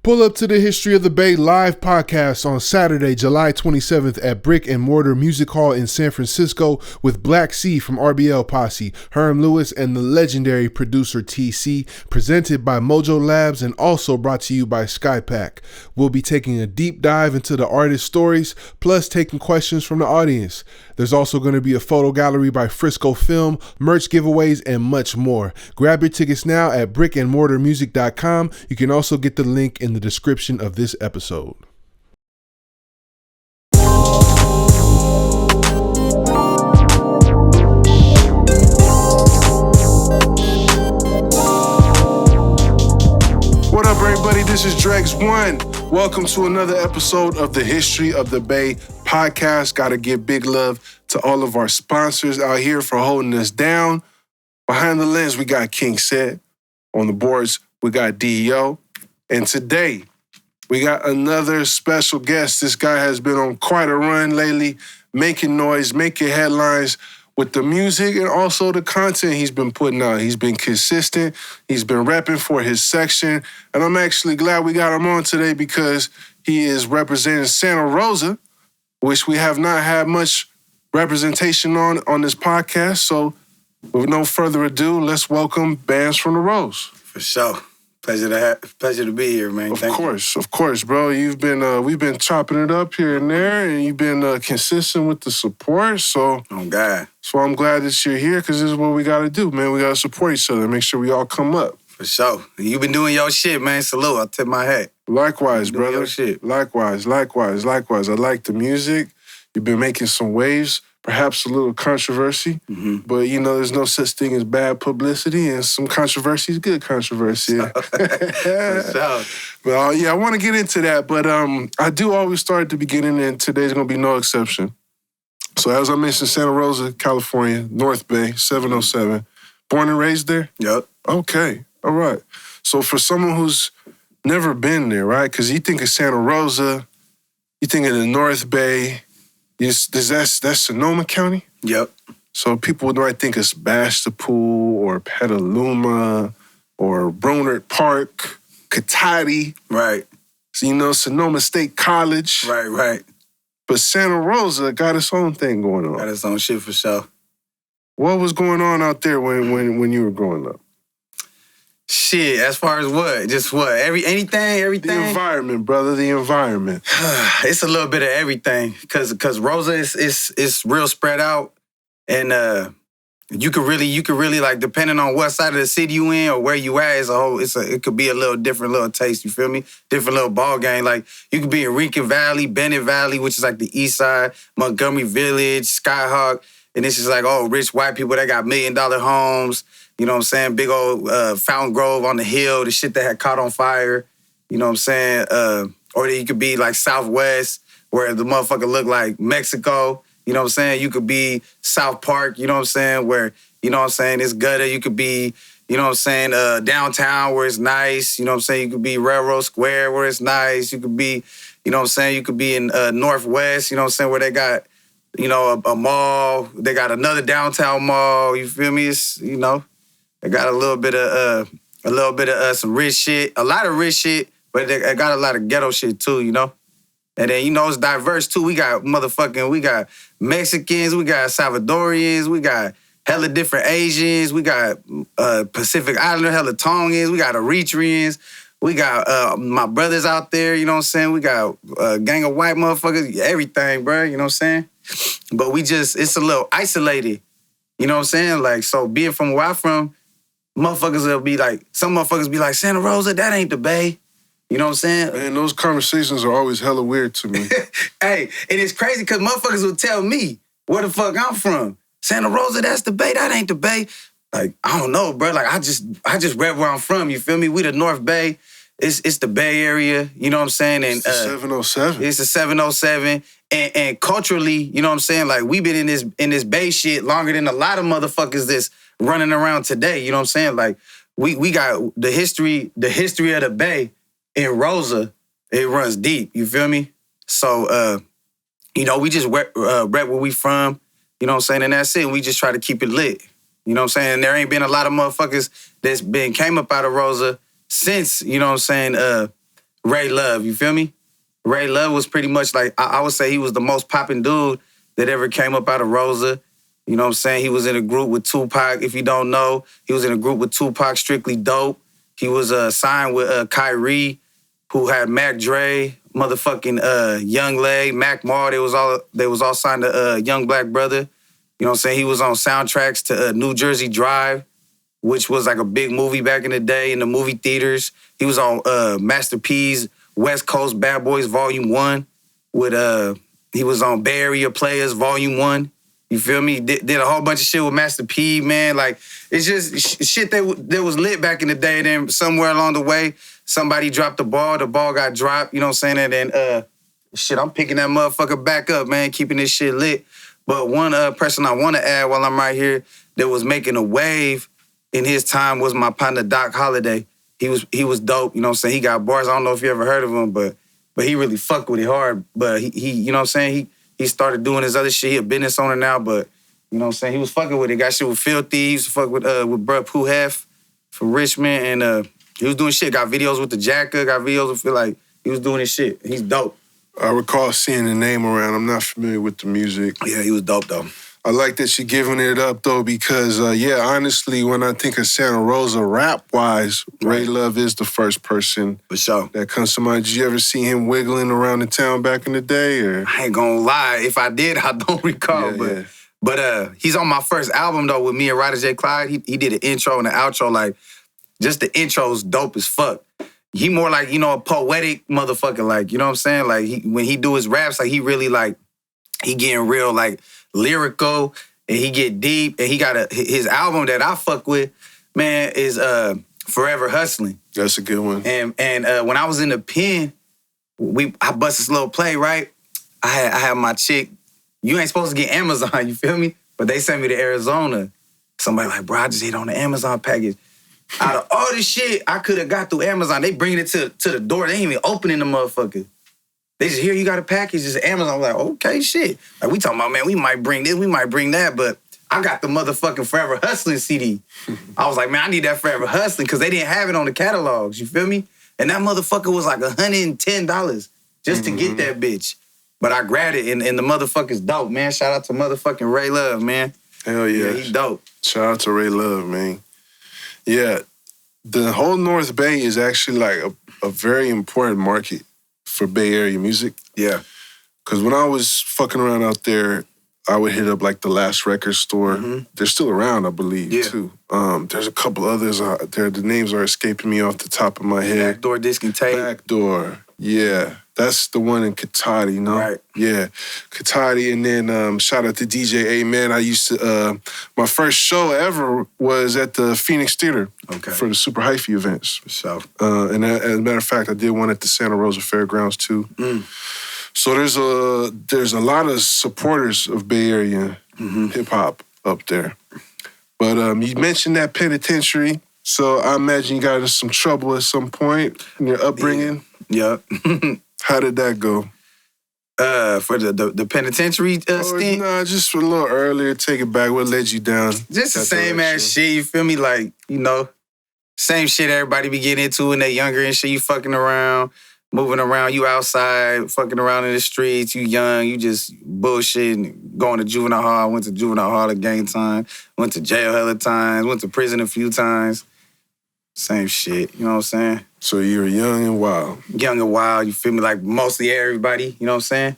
Pull up to the History of the Bay live podcast on Saturday, July 27th at Brick and Mortar Music Hall in San Francisco with Black C from RBL Posse, Herm Lewis, and the legendary producer TC, presented by Mojo Labs and also brought to you by Skypack. We'll be taking a deep dive into the artist stories, plus taking questions from the audience. There's also going to be a photo gallery by Frisco Film, merch giveaways, and much more. Grab your tickets now at brickandmortarmusic.com. You can also get the link in the description of this episode. What up, everybody? This is Dregs One. Welcome to another episode of the History of the Bay podcast. Gotta give big love to all of our sponsors out here for holding us down. Behind the lens, we got King Said. On the boards, we got DEO. And today, we got another special guest. This guy has been on quite a run lately, making noise, making headlines with the music and also the content he's been putting out. He's been consistent. He's been repping for his section. And I'm actually glad we got him on today because he is representing Santa Rosa, which we have not had much representation on this podcast. So with no further ado, let's welcome Bands from the Rose. For sure. Pleasure to be here, man. Of course, bro. You've been we've been chopping it up here and there, and you've been consistent with the support. So, oh God. So I'm glad that you're here because this is what we got to do, man. We got to support each other, make sure we all come up. For sure. You've been doing your shit, man. Salute. I'll tip my hat. Likewise, brother. Your shit. Likewise. I like the music. You've been making some waves. Perhaps a little controversy, but you know, there's no such thing as bad publicity, and some controversy is good controversy. But yeah, I want to get into that, but I do always start at the beginning, and today's gonna be no exception. So as I mentioned, Santa Rosa, California, North Bay, 707. Born and raised there? Yep. Okay, all right. So for someone who's never been there, right? Because you think of Santa Rosa, you think of the North Bay. That's Sonoma County? Yep. So people might think it's Sebastopol or Petaluma or Bronert Park, Cotati. Right. So, you know, Sonoma State College. Right. But Santa Rosa got its own thing going on. Got its own shit for sure. What was going on out there when you were growing up? Shit, as far as what? Just what? Everything? The environment, brother, the environment. It's a little bit of everything. Cause Rosa is real spread out. And you could really like, depending on what side of the city you in or where you at, it could be a little different little taste, you feel me? Different little ball game. Like you could be in Rincon Valley, Bennett Valley, which is like the east side, Montgomery Village, Skyhawk. And it's just like, rich white people that got $1 million homes. You know what I'm saying? Big old Fountain Grove on the hill, the shit that had caught on fire. You know what I'm saying? Or you could be like Southwest, where the motherfucker look like Mexico. You know what I'm saying? You could be South Park, you know what I'm saying? Where, you know what I'm saying, it's gutter. You could be, you know what I'm saying, downtown where it's nice. You know what I'm saying? You could be Railroad Square where it's nice. You could be, you know what I'm saying? You could be in Northwest, you know what I'm saying, where they got, you know, a mall. They got another downtown mall. You feel me? It's, you know, they got a little bit of some rich shit, a lot of rich shit, but they got a lot of ghetto shit too, you know? And then, you know, it's diverse too. We got Mexicans, we got Salvadorians, we got hella different Asians, we got Pacific Islander, hella Tongans, we got Eritreans, we got my brothers out there, you know what I'm saying? We got a gang of white motherfuckers, everything, bro, you know what I'm saying? But it's a little isolated, you know what I'm saying? Like, so being from where I'm from, motherfuckers will be like, some motherfuckers be like, Santa Rosa, that ain't the Bay. You know what I'm saying? Man, those conversations are always hella weird to me. Hey, and it's crazy because motherfuckers will tell me where the fuck I'm from. Santa Rosa, that's the Bay, that ain't the Bay. Like, I don't know, bro. Like, I just rep where I'm from, you feel me? We the North Bay. It's the Bay Area, you know what I'm saying? And it's the 707. It's the 707. And culturally, you know what I'm saying? Like, we been in this Bay shit longer than a lot of motherfuckers that's running around today, you know what I'm saying? Like, we got the history of the Bay in Rosa, it runs deep, you feel me? So, you know, we just rep where we from, you know what I'm saying? And that's it. We just try to keep it lit, you know what I'm saying? And there ain't been a lot of motherfuckers that's came up out of Rosa since, you know what I'm saying, Ray Luv, you feel me? Ray Luv was pretty much like, I would say he was the most popping dude that ever came up out of Rosa. You know what I'm saying? He was in a group with Tupac, if you don't know. He was in a group with Tupac, Strictly Dope. He was signed with Klyde, who had Mac Dre, motherfucking Young Lay, Mac Mar. They was all signed to Young Black Brother. You know what I'm saying? He was on soundtracks to New Jersey Drive, which was like a big movie back in the day in the movie theaters. He was on Master P's West Coast Bad Boys Volume 1 with he was on Bay Area Players Volume 1. You feel me? Did a whole bunch of shit with Master P, man. Like, it's just shit that was lit back in the day. Then somewhere along the way, somebody dropped the ball got dropped, you know what I'm saying? And then, shit, I'm picking that motherfucker back up, man, keeping this shit lit. But one person I want to add while I'm right here that was making a wave in his time was my partner Doc Holliday. He was dope, you know what I'm saying? He got bars. I don't know if you ever heard of him, but he really fucked with it hard. But he you know what I'm saying? He started doing his other shit. He a business owner now, but you know what I'm saying? He was fucking with it. Got shit with Filthy. He used to fuck with bruh Pooh Hef from Richmond, and he was doing shit. Got videos with the Jacka. Got videos with, feel like he was doing his shit. He's dope. I recall seeing the name around. I'm not familiar with the music. Yeah, he was dope though. I like that you're giving it up though, because honestly, when I think of Santa Rosa rap-wise, Ray Luv is the first person for sure that comes to mind. Did you ever see him wiggling around the town back in the day? Or? I ain't gonna lie. If I did, I don't recall. But he's on my first album though with me and Rydah J, Klyde. He did an intro and an outro. Like, just the intro's dope as fuck. He more like, you know, a poetic motherfucker. Like, you know what I'm saying? Like, when he do his raps, like, he really like, he getting real like lyrical, and he get deep, and he got his album that I fuck with, man, is Forever Hustling. That's a good one. And when I was in the pen, I bust this little play, right? I had my chick. You ain't supposed to get Amazon, you feel me? But they sent me to Arizona. Somebody like, bro, I just hit on the Amazon package. Out of all this shit I could have got through Amazon, they bringing it to the door. They ain't even opening the motherfucker. They just hear you got a package, it's Amazon. I'm like, okay, shit. Like, we talking about, man, we might bring this, we might bring that, but I got the motherfucking Forever Hustling CD. I was like, man, I need that Forever Hustling, because they didn't have it on the catalogs, you feel me? And that motherfucker was like $110 just to get that bitch. But I grabbed it, and the motherfucker's dope, man. Shout out to motherfucking Ray Luv, man. Hell yeah. He dope. Shout out to Ray Luv, man. Yeah, the whole North Bay is actually like a very important market for Bay Area music. Yeah. Because when I was fucking around out there, I would hit up like the Last Record Store. Mm-hmm. They're still around, I believe, too. There's a couple others out there. The names are escaping me off the top of my head. Backdoor Disc and Tape. Backdoor, yeah. That's the one in Klyde, you know? Right. Yeah, Klyde. And then shout out to DJ Amen. I used to, my first show ever was at the Phoenix Theater for the Super Hyphy events. For sure. And as a matter of fact, I did one at the Santa Rosa Fairgrounds too. So there's a lot of supporters of Bay Area hip-hop up there. But you mentioned that penitentiary, so I imagine you got into some trouble at some point in your upbringing. Yeah. How did that go? For the penitentiary stint? Nah, just a little earlier. Take it back. What led you down? Just the same ass shit, you feel me? Like, you know, same shit everybody be getting into when they younger and shit. You fucking around, moving around, you outside, fucking around in the streets, you young, you just bullshitting, going to juvenile hall. I went to juvenile hall at gang time, went to jail hella times, went to prison a few times. Same shit, you know what I'm saying? So you were young and wild. Young and wild, you feel me? Like mostly everybody, you know what I'm saying?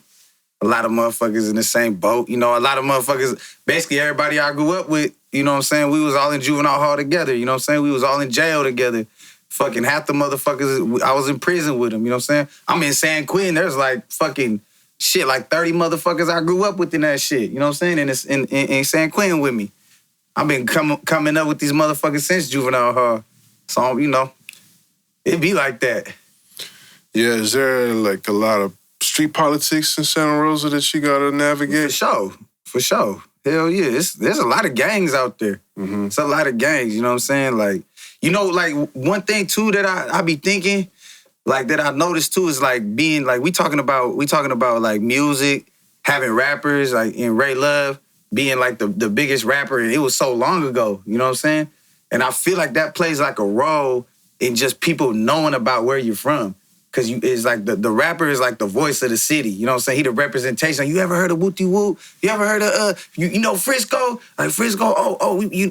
A lot of motherfuckers in the same boat. You know, a lot of motherfuckers, basically everybody I grew up with, you know what I'm saying? We was all in juvenile hall together, you know what I'm saying? We was all in jail together. Fucking half the motherfuckers, I was in prison with them, you know what I'm saying? I'm in San Quentin, there's like fucking shit, like 30 motherfuckers I grew up with in that shit, you know what I'm saying? And it's in San Quentin with me. I've been coming up with these motherfuckers since juvenile hall. So, you know, it be like that. Yeah, is there like a lot of street politics in Santa Rosa that you gotta navigate? For sure. Hell yeah. There's a lot of gangs out there. Mm-hmm. It's a lot of gangs, you know what I'm saying? Like, you know, like one thing too that I be thinking, like that I noticed too is like being like, we talking about like music, having rappers, like in Ray Luv being like the biggest rapper, and it was so long ago, you know what I'm saying? And I feel like that plays like a role in just people knowing about where you're from. Cause it's like the rapper is like the voice of the city. You know what I'm saying? He the representation. You ever heard of Wooty Woo? You ever heard of you know Frisco? Like Frisco,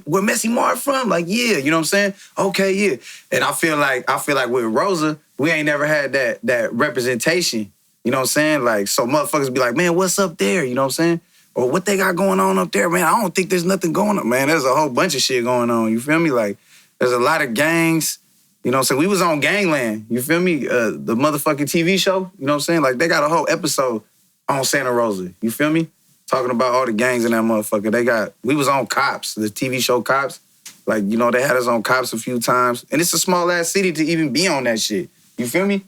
where Messy Mar from? Like, yeah, you know what I'm saying? Okay, yeah. And I feel like with Rosa, we ain't never had that representation. You know what I'm saying? Like, so motherfuckers be like, man, what's up there? You know what I'm saying? Or what they got going on up there, man? I don't think there's nothing going on, man. There's a whole bunch of shit going on. You feel me? Like, there's a lot of gangs. You know what I'm saying? We was on Gangland, you feel me? The motherfucking TV show, you know what I'm saying? Like, they got a whole episode on Santa Rosa, you feel me? Talking about all the gangs in that motherfucker. We was on Cops, the TV show Cops. Like, you know, they had us on Cops a few times. And it's a small-ass city to even be on that shit, you feel me?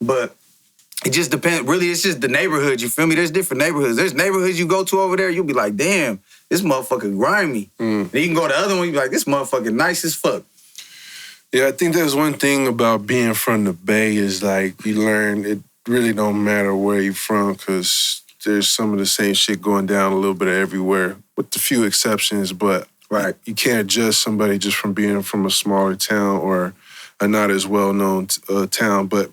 But it just depends. Really, it's just the neighborhood, you feel me? There's different neighborhoods. There's neighborhoods you go to over there, you'll be like, damn, this motherfucker grimy. Then you can go to the other one, you be like, this motherfucker nice as fuck. Yeah, I think there's one thing about being from the Bay is like you learn it really don't matter where you're from because there's some of the same shit going down a little bit everywhere with a few exceptions, but right. You can't judge somebody just from being from a smaller town or a not as well-known town. But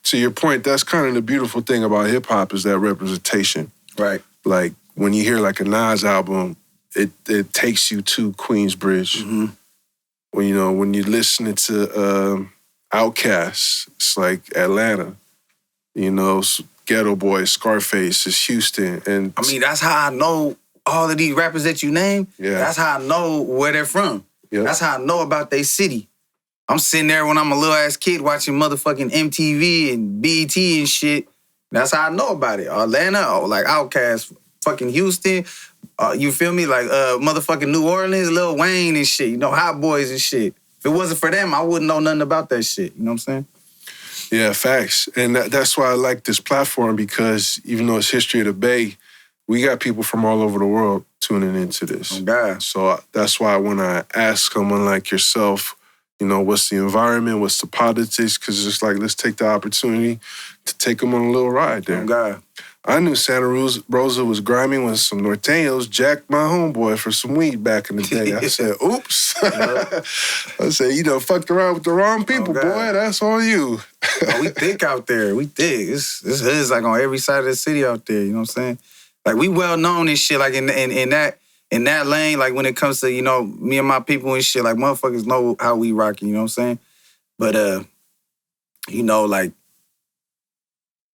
to your point, that's kind of the beautiful thing about hip-hop is that representation. Right. Like when you hear like a Nas album, it takes you to Queensbridge. Mm-hmm. When you're listening to Outkast, it's like Atlanta. Ghetto Boy, Scarface, it's Houston. And I mean, that's how I know all of these rappers that you name. Yeah. That's how I know where they're from. Yeah. That's how I know about their city. I'm sitting there when I'm a little ass kid watching motherfucking MTV and BET and shit. That's how I know about it. Atlanta, like Outkast, fucking Houston. You feel me? Like motherfucking New Orleans, Lil Wayne and shit. Hot Boys and shit. If it wasn't for them, I wouldn't know nothing about that shit. You know what I'm saying? Yeah, facts. And that's why I like this platform because even though it's History of the Bay, we got people from all over the world tuning into this. Oh, God. So that's why when I ask someone like yourself, what's the environment, what's the politics, because it's like, let's take the opportunity to take them on a little ride there. Oh, God. I knew Santa Rosa was grimy when some Norteños jacked my homeboy for some weed back in the day. I said, oops. I said, fucked around with the wrong people, boy. That's on you. We thick out there. We thick. This hood's like on every side of the city out there. You know what I'm saying? Like, we well known and shit. Like, in that lane, like, when it comes to, me and my people and shit, like, motherfuckers know how we rocking, you know what I'm saying? But,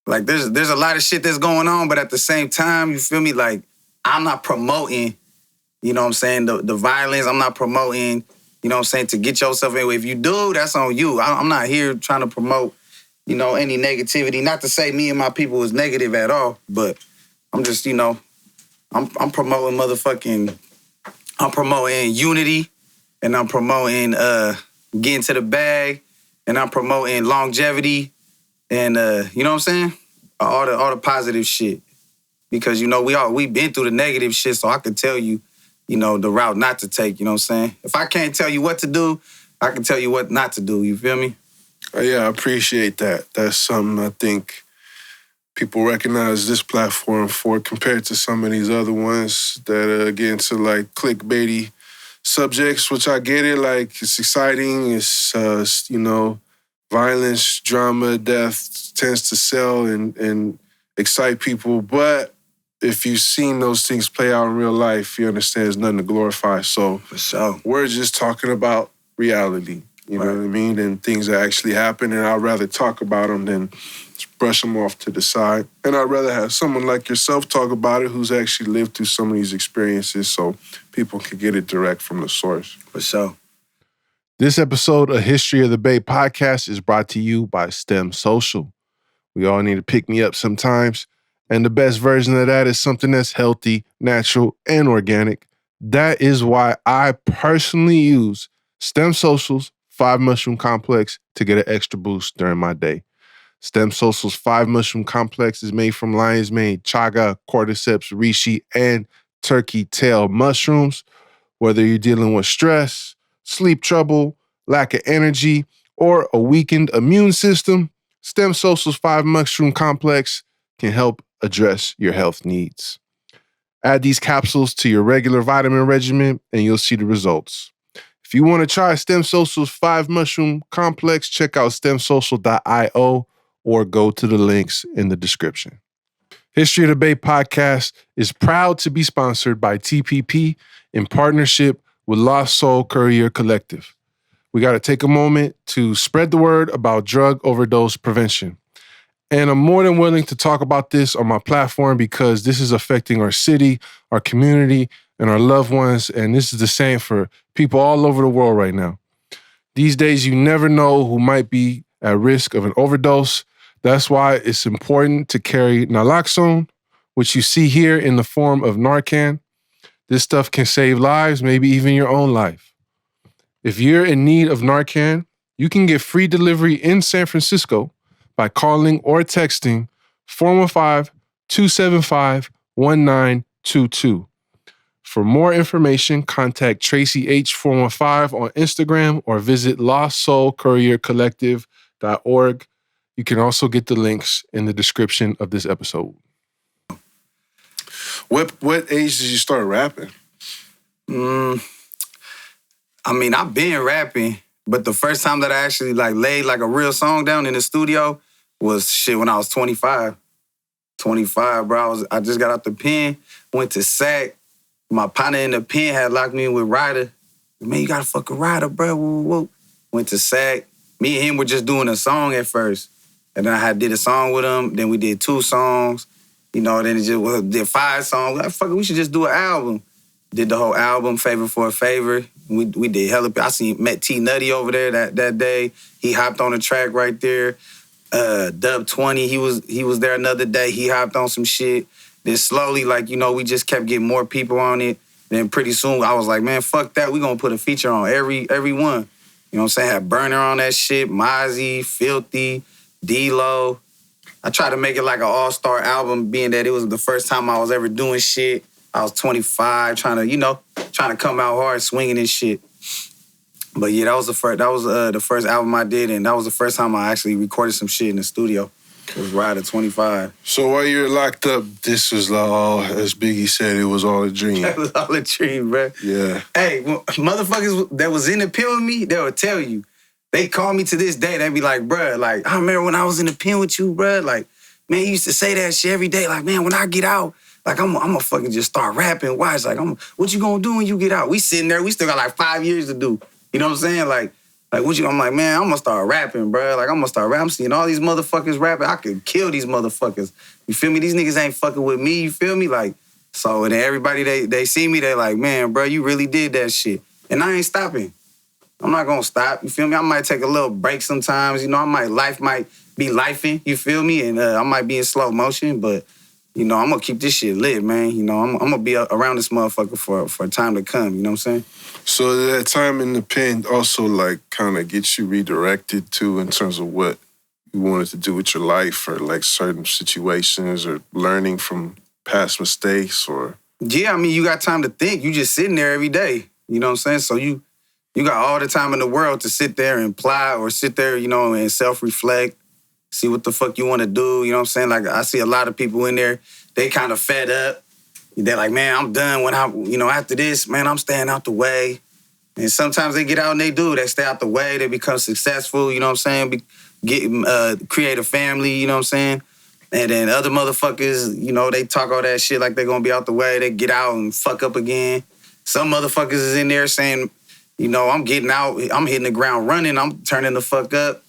like there's a lot of shit that's going on, but at the same time, you feel me? Like, I'm not promoting, you know what I'm saying, the violence. I'm not promoting, you know what I'm saying, to get yourself in. If you do, that's on you. I'm not here trying to promote, any negativity. Not to say me and my people is negative at all, but I'm just, I'm promoting I'm promoting unity, and I'm promoting getting to the bag, and I'm promoting longevity. And you know what I'm saying? All the positive shit. Because, we've been through the negative shit, so I can tell you, the route not to take, you know what I'm saying? If I can't tell you what to do, I can tell you what not to do, you feel me? Yeah, I appreciate that. That's something I think people recognize this platform for compared to some of these other ones that get into like clickbaity subjects, which I get it, like it's exciting, it's, violence, drama, death tends to sell and excite people. But if you've seen those things play out in real life, you understand there's nothing to glorify. So for sure, we're just talking about reality. You know what I mean? And things that actually happen. And I'd rather talk about them than just brush them off to the side. And I'd rather have someone like yourself talk about it who's actually lived through some of these experiences so people can get it direct from the source. For sure. This episode of History of the Bay podcast is brought to you by STEM Social. We all need to pick me up sometimes, and the best version of that is something that's healthy, natural, and organic. That is why I personally use STEM Social's 5 Mushroom Complex to get an extra boost during my day. STEM Social's 5 Mushroom Complex is made from lion's mane, chaga, cordyceps, reishi, and turkey tail mushrooms. Whether you're dealing with stress, sleep trouble, lack of energy, or a weakened immune system, STEM Social's 5 Mushroom Complex can help address your health needs. Add these capsules to your regular vitamin regimen and you'll see the results. If you want to try STEM Social's 5 Mushroom Complex, check out stemsocial.io or go to the links in the description. History of the Bay podcast is proud to be sponsored by TPP in partnership with Lost Soul Courier Collective. We got to take a moment to spread the word about drug overdose prevention. And I'm more than willing to talk about this on my platform because this is affecting our city, our community, and our loved ones. And this is the same for people all over the world right now. These days, you never know who might be at risk of an overdose. That's why it's important to carry naloxone, which you see here in the form of Narcan. This stuff can save lives, maybe even your own life. If you're in need of Narcan, you can get free delivery in San Francisco by calling or texting 415-275-1922. For more information, contact Tracy H415 on Instagram or visit lostsoulcouriercollective.org. You can also get the links in the description of this episode. What age did you start rapping? I mean, I've been rapping, but the first time that I actually laid a real song down in the studio was when I was 25. 25, bro. I just got out the pen, went to SAC. My partner in the pen had locked me in with Rydah. Man, you gotta fuck a Rydah, bro. Woo. Went to SAC. Me and him were just doing a song at first. And then I did a song with him. Then we did 2 songs. Then it just did 5 songs. Like, fuck it, we should just do an album. Did the whole album, Favor for a Favor. We did hella. I met T Nutty over there that day. He hopped on the track right there. Dub 20, he was there another day. He hopped on some shit. Then slowly, we just kept getting more people on it. Then pretty soon, I was like, man, fuck that. We gonna put a feature on every one. You know what I'm saying? Had Burner on that shit, Mozzie, Filthy, D-Lo. I tried to make it like an all-star album, being that it was the first time I was ever doing shit. I was 25, trying to come out hard, swinging and shit. But yeah, that was the first album I did, and that was the first time I actually recorded some shit in the studio. It was Rydah 25. So while you were locked up, this was all, as Biggie said, it was all a dream. That was all a dream, bro. Yeah. Hey, motherfuckers that was in the pen with me, they would tell you. They call me to this day, they be like, bruh, I remember when I was in the pen with you, bruh, man, you used to say that shit every day. Man, when I get out, I'm gonna fucking just start rapping. Why? It's what you gonna do when you get out? We sitting there, we still got 5 years to do. You know what I'm saying? I'm like, man, I'm gonna start rapping, bro. I'm gonna start rapping. I'm seeing all these motherfuckers rapping. I could kill these motherfuckers. You feel me? These niggas ain't fucking with me. You feel me? So, and then everybody, they see me, they like, man, bro, you really did that shit. And I ain't stopping. I'm not gonna stop. You feel me? I might take a little break sometimes. Life might be lifing. You feel me? And I might be in slow motion, but I'm gonna keep this shit lit, man. I'm gonna be around this motherfucker for time to come. You know what I'm saying? So that time in the pen also kind of gets you redirected too in terms of what you wanted to do with your life or certain situations or learning from past mistakes or... Yeah, I mean, you got time to think. You just sitting there every day. You know what I'm saying? So you got all the time in the world to sit there and plot or sit there, and self-reflect, see what the fuck you want to do. You know what I'm saying? I see a lot of people in there, they kind of fed up. They're like, man, I'm done. When after this, man, I'm staying out the way. And sometimes they get out and they stay out the way. They become successful, you know what I'm saying? Create a family, you know what I'm saying? And then other motherfuckers, they talk all that shit like they're going to be out the way. They get out and fuck up again. Some motherfuckers is in there saying, I'm getting out. I'm hitting the ground running. I'm turning the fuck up.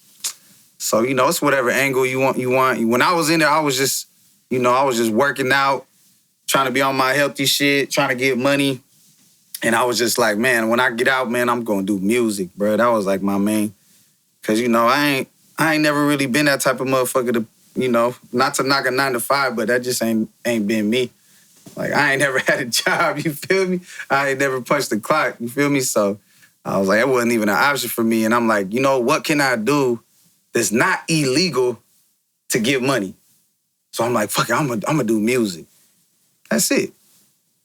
So, it's whatever angle you want. When I was in there, I was just working out, trying to be on my healthy shit, trying to get money. And I was just like, man, when I get out, man, I'm going to do music, bro. That was my main. Because, I ain't never really been that type of motherfucker to, not to knock a 9 to 5, but that just ain't been me. I ain't never had a job, you feel me? I ain't never punched the clock, you feel me? So I was like, it wasn't even an option for me. And I'm like, what can I do that's not illegal to get money? So I'm like, fuck it, I'm gonna do music. That's it.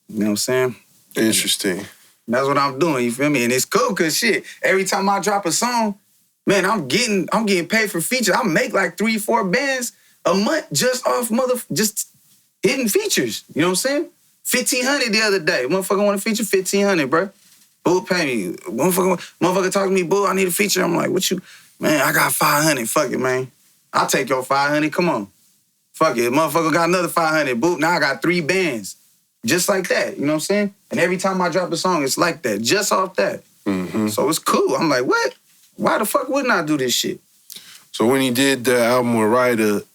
You know what I'm saying? Interesting. That's what I'm doing, you feel me? And it's cool, cause shit, every time I drop a song, man, I'm getting paid for features. I make 3-4 bands a month just off just hitting features. You know what I'm saying? $1,500 the other day. Motherfucker want a feature, $1,500, bro. Boo, pay me. Motherfucker talk to me, boo, I need a feature. I'm like, what you, man, I got $500, fuck it, man. I'll take your 500, come on. Fuck it, motherfucker got another 500, boop, now I got 3 bands. Just like that, you know what I'm saying? And every time I drop a song, it's like that, just off that. Mm-hmm. So it's cool. I'm like, what? Why the fuck wouldn't I do this shit? So when you did the album with Rydah,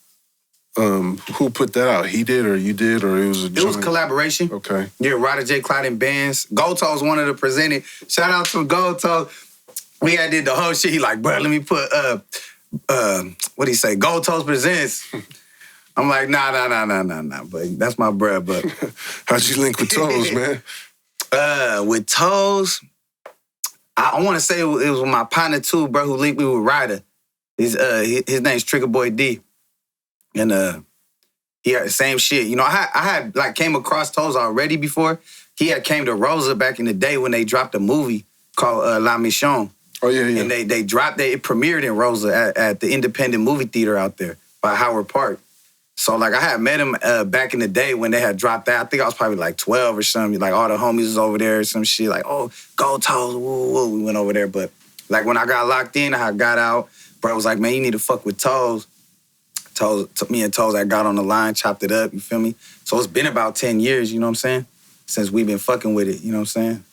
who put that out? He did or you did or it was a joint? It was collaboration. Okay. Yeah, Rydah J, Klyde and bands. Goldtoes wanted to present it. Shout out to Goldtoes. We had did the whole shit. He like, bro, let me put, what he say? Goldtoes presents. I'm like, nah. But that's my bruh, but. How'd you link with Toes, man? With Toes, I want to say it was with my partner too, bro, who linked me with Rydah. His name's Trigger Boy D. And he had the same shit. You know, I had like came across Toes already before. He had came to Rosa back in the day when they dropped a movie called La Mission. Oh, yeah. And they dropped it premiered in Rosa at the independent movie theater out there by Howard Park. So, like, I had met him back in the day when they had dropped that. I think I was probably, like, 12 or something. Like, all the homies was over there or some shit. Like, oh, Goldtoes, woo. We went over there. But, like, when I got locked in, I got out. Bro was like, man, you need to fuck with Toes. Me and Toes, I got on the line, chopped it up, you feel me? So, it's been about 10 years, you know what I'm saying? Since we've been fucking with it, you know what I'm saying?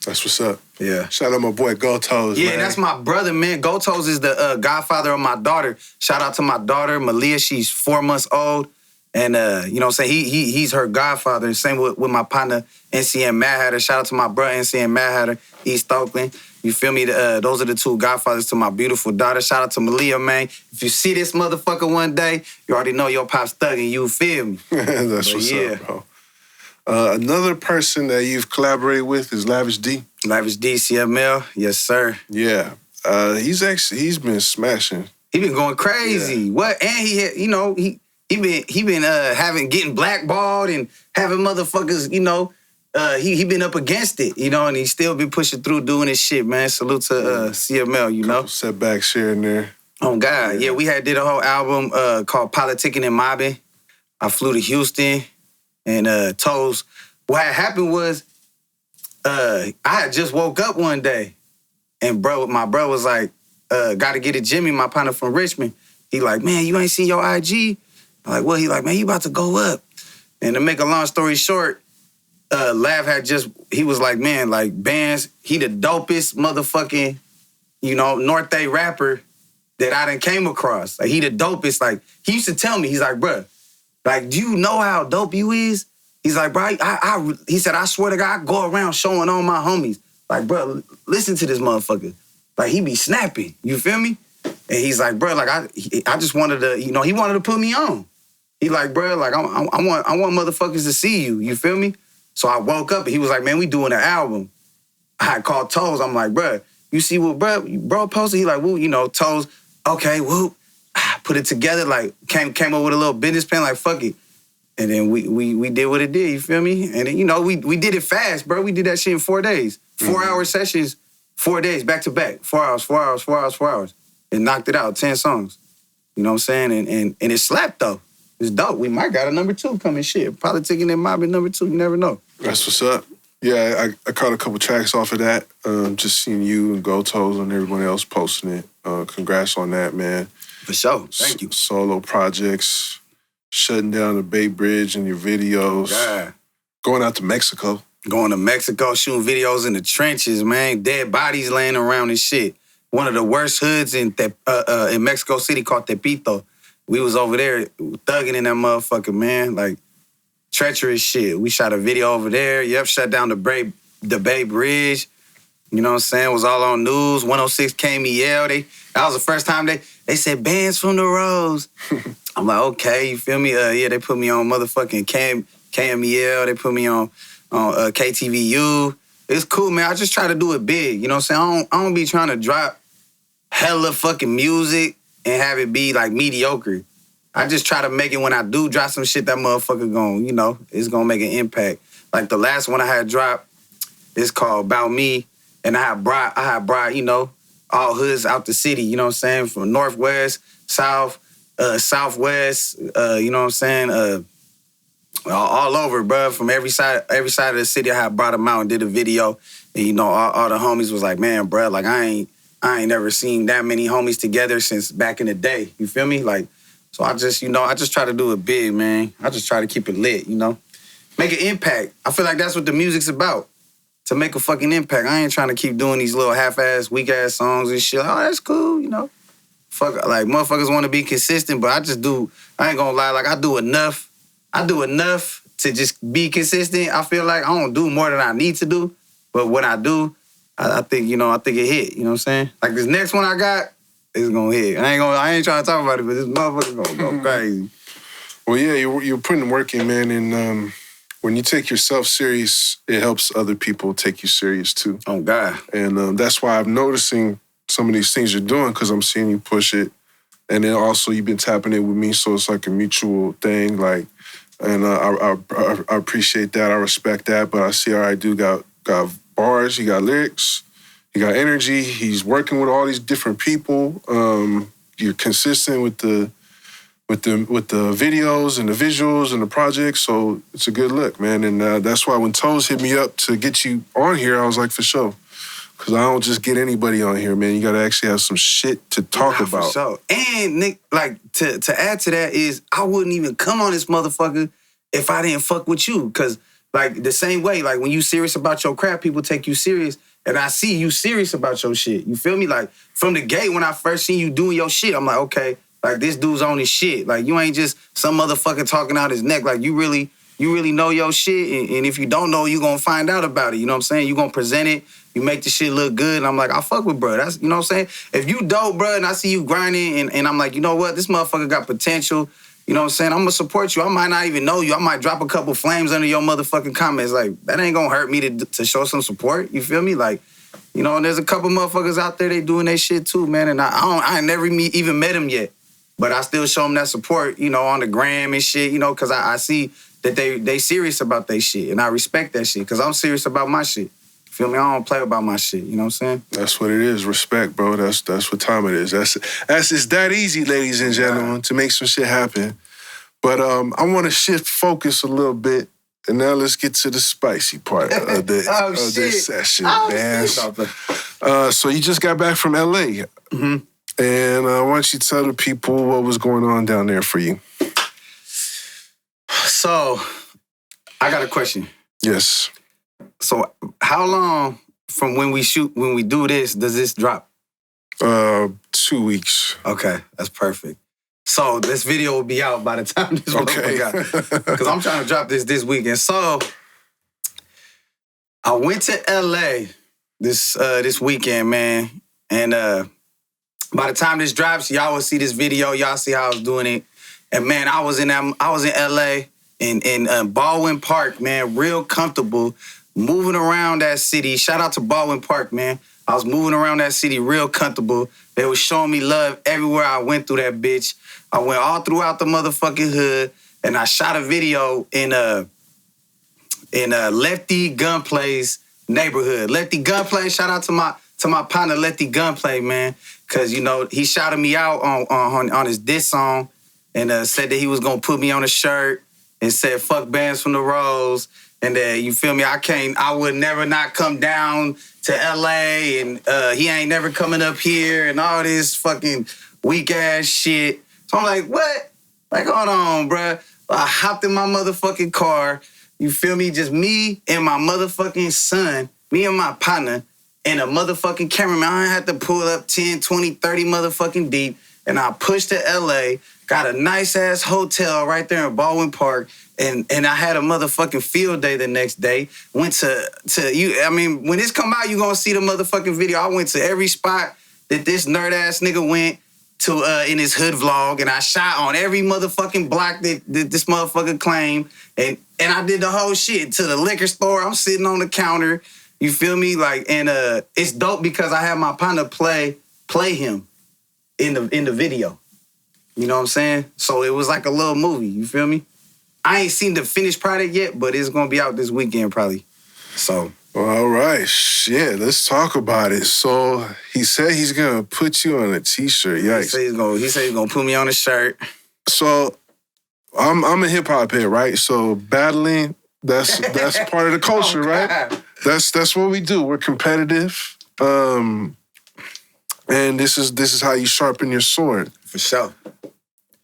That's what's up. Yeah. Shout out my boy Goldtoes, Yeah, man. that's my brother, man. Goldtoes is the godfather of my daughter. Shout out to my daughter, Malia. She's 4 months old. And, you know what I'm saying? He's her godfather. Same with my partner, NCM Mad Hatter. Shout out to my brother, NCM Mad Hatter, East Oakland. You feel me? Those are the 2 godfathers to my beautiful daughter. Shout out to Malia, man. If you see this motherfucker one day, you already know your pop's thugging. You feel me? That's what's up, bro. Another person that you've collaborated with is Lavish D. Lavish D, CML. Yes, sir. Yeah. He's been smashing. He been going crazy. Yeah. What? And he had, you know, he been getting blackballed and having motherfuckers, you know, he been up against it, you know, and he still been pushing through doing his shit, man. Salute to CML, you know. Setbacks here and there. Oh, God. Yeah, we had did a whole album called Politicking and Mobbing. I flew to Houston and Toes. What had happened was I had just woke up one day and my bro was like, gotta get it, Jimmy, my partner from Richmond. He like, man, you ain't seen your IG? I'm like, what? He like, man, you about to go up. And to make a long story short, Lav he was like, man, like bands, he the dopest motherfucking, you know, North A rapper that I done came across. Like, he the dopest. Like, he used to tell me, he's like, bruh, like, do you know how dope you is? He's like, bro, he said, I swear to God, I go around showing all my homies. Like, bro, listen to this motherfucker. Like, he be snapping. You feel me? And he's like, bro, like, I just wanted to, you know, he wanted to put me on. He like, bro, like, I want motherfuckers to see you. You feel me? So I woke up and he was like, man, we doing an album. I had called Toes. I'm like, bro, you see what bro posted? He like, woo, you know, Toes, okay, woo. Put it together, like, came up with a little business plan, like, fuck it. And then we did what it did, you feel me? And then, you know, we did it fast, bro. We did that shit in 4 days. 4-hour sessions, 4 days, back to back. 4 hours. And knocked it out, 10 songs. You know what I'm saying? And it slapped, though. It's dope. We might got a number 2 coming, shit. Politicking and Mobbing number 2, you never know. That's what's up. Yeah, I caught a couple tracks off of that. Just seeing you and Goldtoes and everyone else posting it. Congrats on that, man. For sure. Thank you. Solo projects, shutting down the Bay Bridge in your videos. Yeah. Going out to Mexico. Going to Mexico, shooting videos in the trenches, man. Dead bodies laying around and shit. One of the worst hoods in Mexico City called Tepito. We was over there thugging in that motherfucker, man. Like, treacherous shit. We shot a video over there. Yep, shut down the Bay Bridge. You know what I'm saying? It was all on news. 106 KML. That was the first time they said bands from the Rose. I'm like, okay, you feel me? Yeah, they put me on motherfucking KML. They put me on KTVU. It's cool, man. I just try to do it big. You know what I'm saying? I don't be trying to drop hella fucking music and have it be like mediocre. I just try to make it when I do drop some shit that motherfucker gon', you know, it's gonna make an impact. Like the last one I had dropped, it's called About Me, and I had brought, you know, all hoods out the city, you know what I'm saying? From Northwest, South, Southwest, you know what I'm saying? All over, bro. From every side of the city, I had brought them out and did a video. And, you know, all the homies was like, man, bro, like, I I ain't never seen that many homies together since back in the day. You feel me? Like, so I just try to do it big, man. I just try to keep it lit, you know? Make an impact. I feel like that's what the music's about. To make a fucking impact. I ain't trying to keep doing these little half-ass, weak-ass songs and shit. Oh, that's cool, you know? Fuck, like, motherfuckers want to be consistent, but I ain't gonna lie, like, I do enough to just be consistent. I feel like I don't do more than I need to do, but when I do, I think it hit, you know what I'm saying? Like, this next one I got, it's gonna hit. I ain't trying to talk about it, but this motherfucker gonna go crazy. Well, yeah, you're putting the work in, man, and when you take yourself serious, it helps other people take you serious too. Oh, God. And that's why I'm noticing some of these things you're doing, because I'm seeing you push it. And then also you've been tapping it with me, so it's like a mutual thing. Like, and I appreciate that. I respect that. But I see, all right, dude got bars, he got lyrics, he got energy. He's working with all these different people. You're consistent with the videos and the visuals and the projects, so it's a good look, man. And that's why when Toes hit me up to get you on here, I was like, for sure. Because I don't just get anybody on here, man. You got to actually have some shit to talk about. For sure. And, Nick, like, to add to that is I wouldn't even come on this motherfucker if I didn't fuck with you. Because, like, the same way, like, when you serious about your craft, people take you serious. And I see you serious about your shit. You feel me? Like, from the gate, when I first seen you doing your shit, I'm like, okay, like, this dude's on his shit. Like, you ain't just some motherfucker talking out his neck. Like, you really know your shit. And if you don't know, you gonna find out about it. You know what I'm saying? You gonna present it. You make the shit look good. And I'm like, I fuck with bro. That's, you know what I'm saying? If you dope, bro, and I see you grinding, and I'm like, you know what? This motherfucker got potential. You know what I'm saying? I'm gonna support you. I might not even know you. I might drop a couple flames under your motherfucking comments. Like, that ain't gonna hurt me to show some support. You feel me? Like, you know, and there's a couple motherfuckers out there, they doing their shit too, man. And I never even met them yet. But I still show them that support, you know, on the gram and shit, you know, because I see that they serious about their shit. And I respect that shit because I'm serious about my shit. Feel me? I don't play about my shit, you know what I'm saying? That's what it is, respect, bro. That's what time it is. It's that easy, ladies and gentlemen, to make some shit happen. But I want to shift focus a little bit, and now let's get to the spicy part of this session, man. So you just got back from LA. Mm-hmm. And why don't you tell the people what was going on down there for you? So, I got a question. Yes. So, how long from when we do this, does this drop? 2 weeks. Okay, that's perfect. So, this video will be out by the time this motherfucker got. Because I'm trying to drop this weekend. So, I went to LA this weekend, man. And by the time this drops, y'all will see this video. Y'all see how I was doing it. And, man, I was in LA in Baldwin Park, man, real comfortable. Moving around that city. Shout out to Baldwin Park, man. I was moving around that city real comfortable. They was showing me love everywhere I went through that bitch. I went all throughout the motherfucking hood, and I shot a video in Lefty Gunplay's neighborhood. Lefty Gunplay, shout out to my partner Lefty Gunplay, man, because, you know, he shouted me out on his diss song and said that he was gonna put me on a shirt and said fuck bands from the Rose. And you feel me? I would never not come down to LA, and he ain't never coming up here, and all this fucking weak ass shit. So I'm like, what? Like, hold on, bruh. I hopped in my motherfucking car. You feel me? Just me and my motherfucking son, me and my partner, and a motherfucking cameraman. I had to pull up 10, 20, 30 motherfucking deep, and I pushed to LA, got a nice ass hotel right there in Baldwin Park. And I had a motherfucking field day the next day. Went to you. I mean, when this come out, you gonna see the motherfucking video. I went to every spot that this nerd ass nigga went to in his hood vlog, and I shot on every motherfucking block that this motherfucker claimed. And I did the whole shit to the liquor store. I'm sitting on the counter. You feel me? Like, and it's dope because I had my partner play him in the video. You know what I'm saying? So it was like a little movie. You feel me? I ain't seen the finished product yet, but it's gonna be out this weekend probably. So. Well, all right, shit. Let's talk about it. So he said he's gonna put you on a T-shirt. Yikes. He said he's gonna put me on a shirt. So I'm a hip hop head, right? So battling, that's part of the culture, right? That's what we do. We're competitive. And this is how you sharpen your sword. For sure.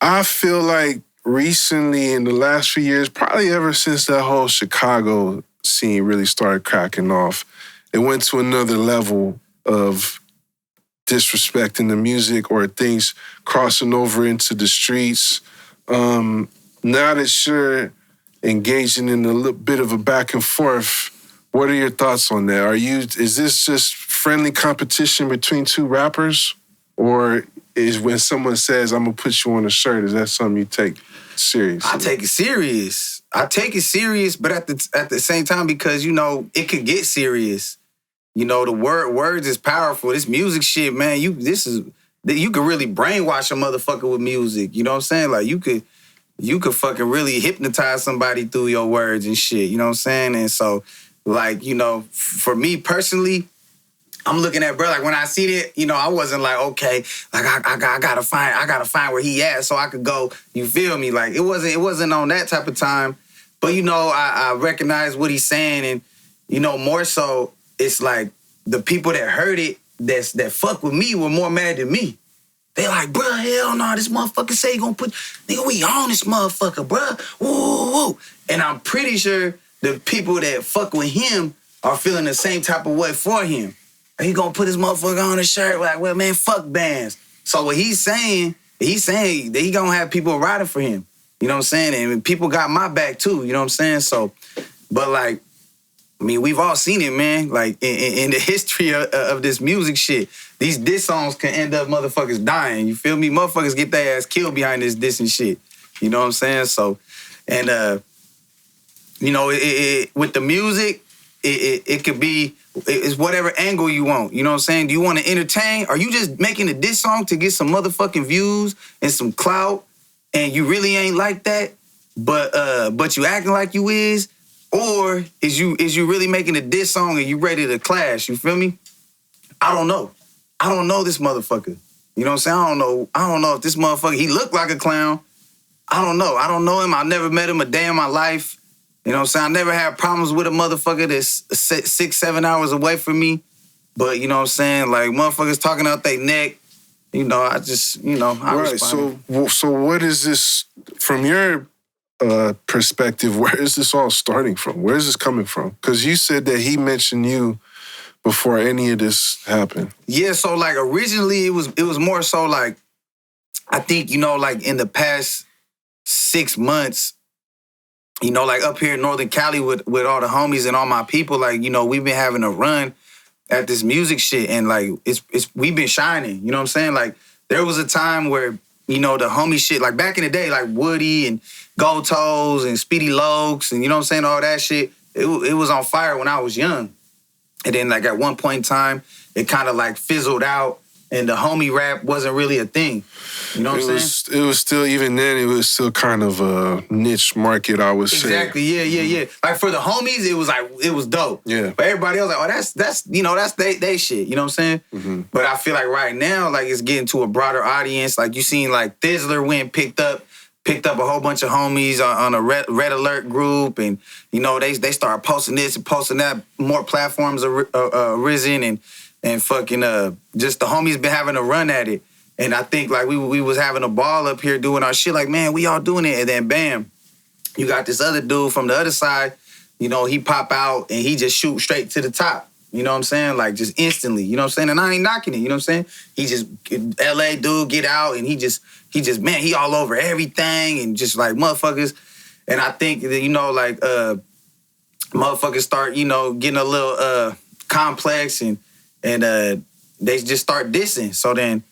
I feel like recently, in the last few years, probably ever since that whole Chicago scene really started cracking off, it went to another level of disrespecting the music or things crossing over into the streets. Now that you're engaging in a little bit of a back and forth, what are your thoughts on that? Is this just friendly competition between two rappers? Or is when someone says, I'm gonna put you on a shirt, is that something you take serious? I take it serious. But at the same time, because, you know, it could get serious. You know, the words is powerful. This music shit, man, you could really brainwash a motherfucker with music. You know what I'm saying? Like, you could fucking really hypnotize somebody through your words and shit. You know what I'm saying? And so, like, you know, for me personally, I'm looking at, bro, like, when I see it, you know, I wasn't like, okay, like, I gotta find where he at so I could go, you feel me? Like, it wasn't on that type of time. But, you know, I recognize what he's saying, and, you know, more so, it's like the people that heard it, that fuck with me, were more mad than me. They like, bro, hell no, this motherfucker say he gonna put, nigga, we on this motherfucker, bro. Woo, woo. And I'm pretty sure the people that fuck with him are feeling the same type of way for him. He gonna put his motherfucker on his shirt, like, well, man, fuck bands. So what he's saying that he gonna have people riding for him. You know what I'm saying? And people got my back too, you know what I'm saying? So, but like, I mean, we've all seen it, man. Like, in the history of this music shit, these diss songs can end up motherfuckers dying. You feel me? Motherfuckers get their ass killed behind this diss and shit. You know what I'm saying? So, and, you know, with the music, it could be, it's whatever angle you want. You know what I'm saying? Do you want to entertain? Are you just making a diss song to get some motherfucking views and some clout, and you really ain't like that, but you acting like you is? Or is you really making a diss song and you ready to clash? You feel me? I don't know. I don't know this motherfucker. You know what I'm saying? I don't know if this motherfucker, he looked like a clown. I don't know. I don't know him. I never met him a day in my life. You know what I'm saying? I never had problems with a motherfucker that's 6-7 hours away from me. But, you know what I'm saying? Like, motherfuckers talking out their neck. You know, I just, you know, I right. respond. So what is this, from your perspective, where is this all starting from? Where is this coming from? Because you said that he mentioned you before any of this happened. Yeah, so, like, originally it was more so, like, I think, you know, like, in the past 6 months, you know, like, up here in Northern Cali with all the homies and all my people, like, you know, we've been having a run at this music shit, and, like, we've been shining, you know what I'm saying? Like, there was a time where, you know, the homie shit, like, back in the day, like, Woody and Goldtoes and Speedy Lokes and, you know what I'm saying, all that shit, it was on fire when I was young. And then, like, at one point in time, it kind of, like, fizzled out, and the homie rap wasn't really a thing. You know what I'm saying? It was still, even then, it was still kind of a niche market, I would say. Exactly, yeah. Like, for the homies, it was like, it was dope. Yeah. But everybody else, like, oh, that's you know, that's they shit. You know what I'm saying? Mm-hmm. But I feel like right now, like, it's getting to a broader audience. Like, you seen, like, Thizzler went and picked up a whole bunch of homies on a red alert group, and, you know, they started posting this and posting that. More platforms are risen, and fucking just the homies been having a run at it. And I think, like, we was having a ball up here doing our shit, like, man, we all doing it. And then, bam, you got this other dude from the other side, you know, he pop out and he just shoot straight to the top. You know what I'm saying? Like, just instantly, you know what I'm saying? And I ain't knocking it, you know what I'm saying? He just, LA dude, get out, and he just, man, he all over everything, and just, like, motherfuckers. And I think that, you know, like, motherfuckers start, you know, getting a little complex, and they just start dissing. So then,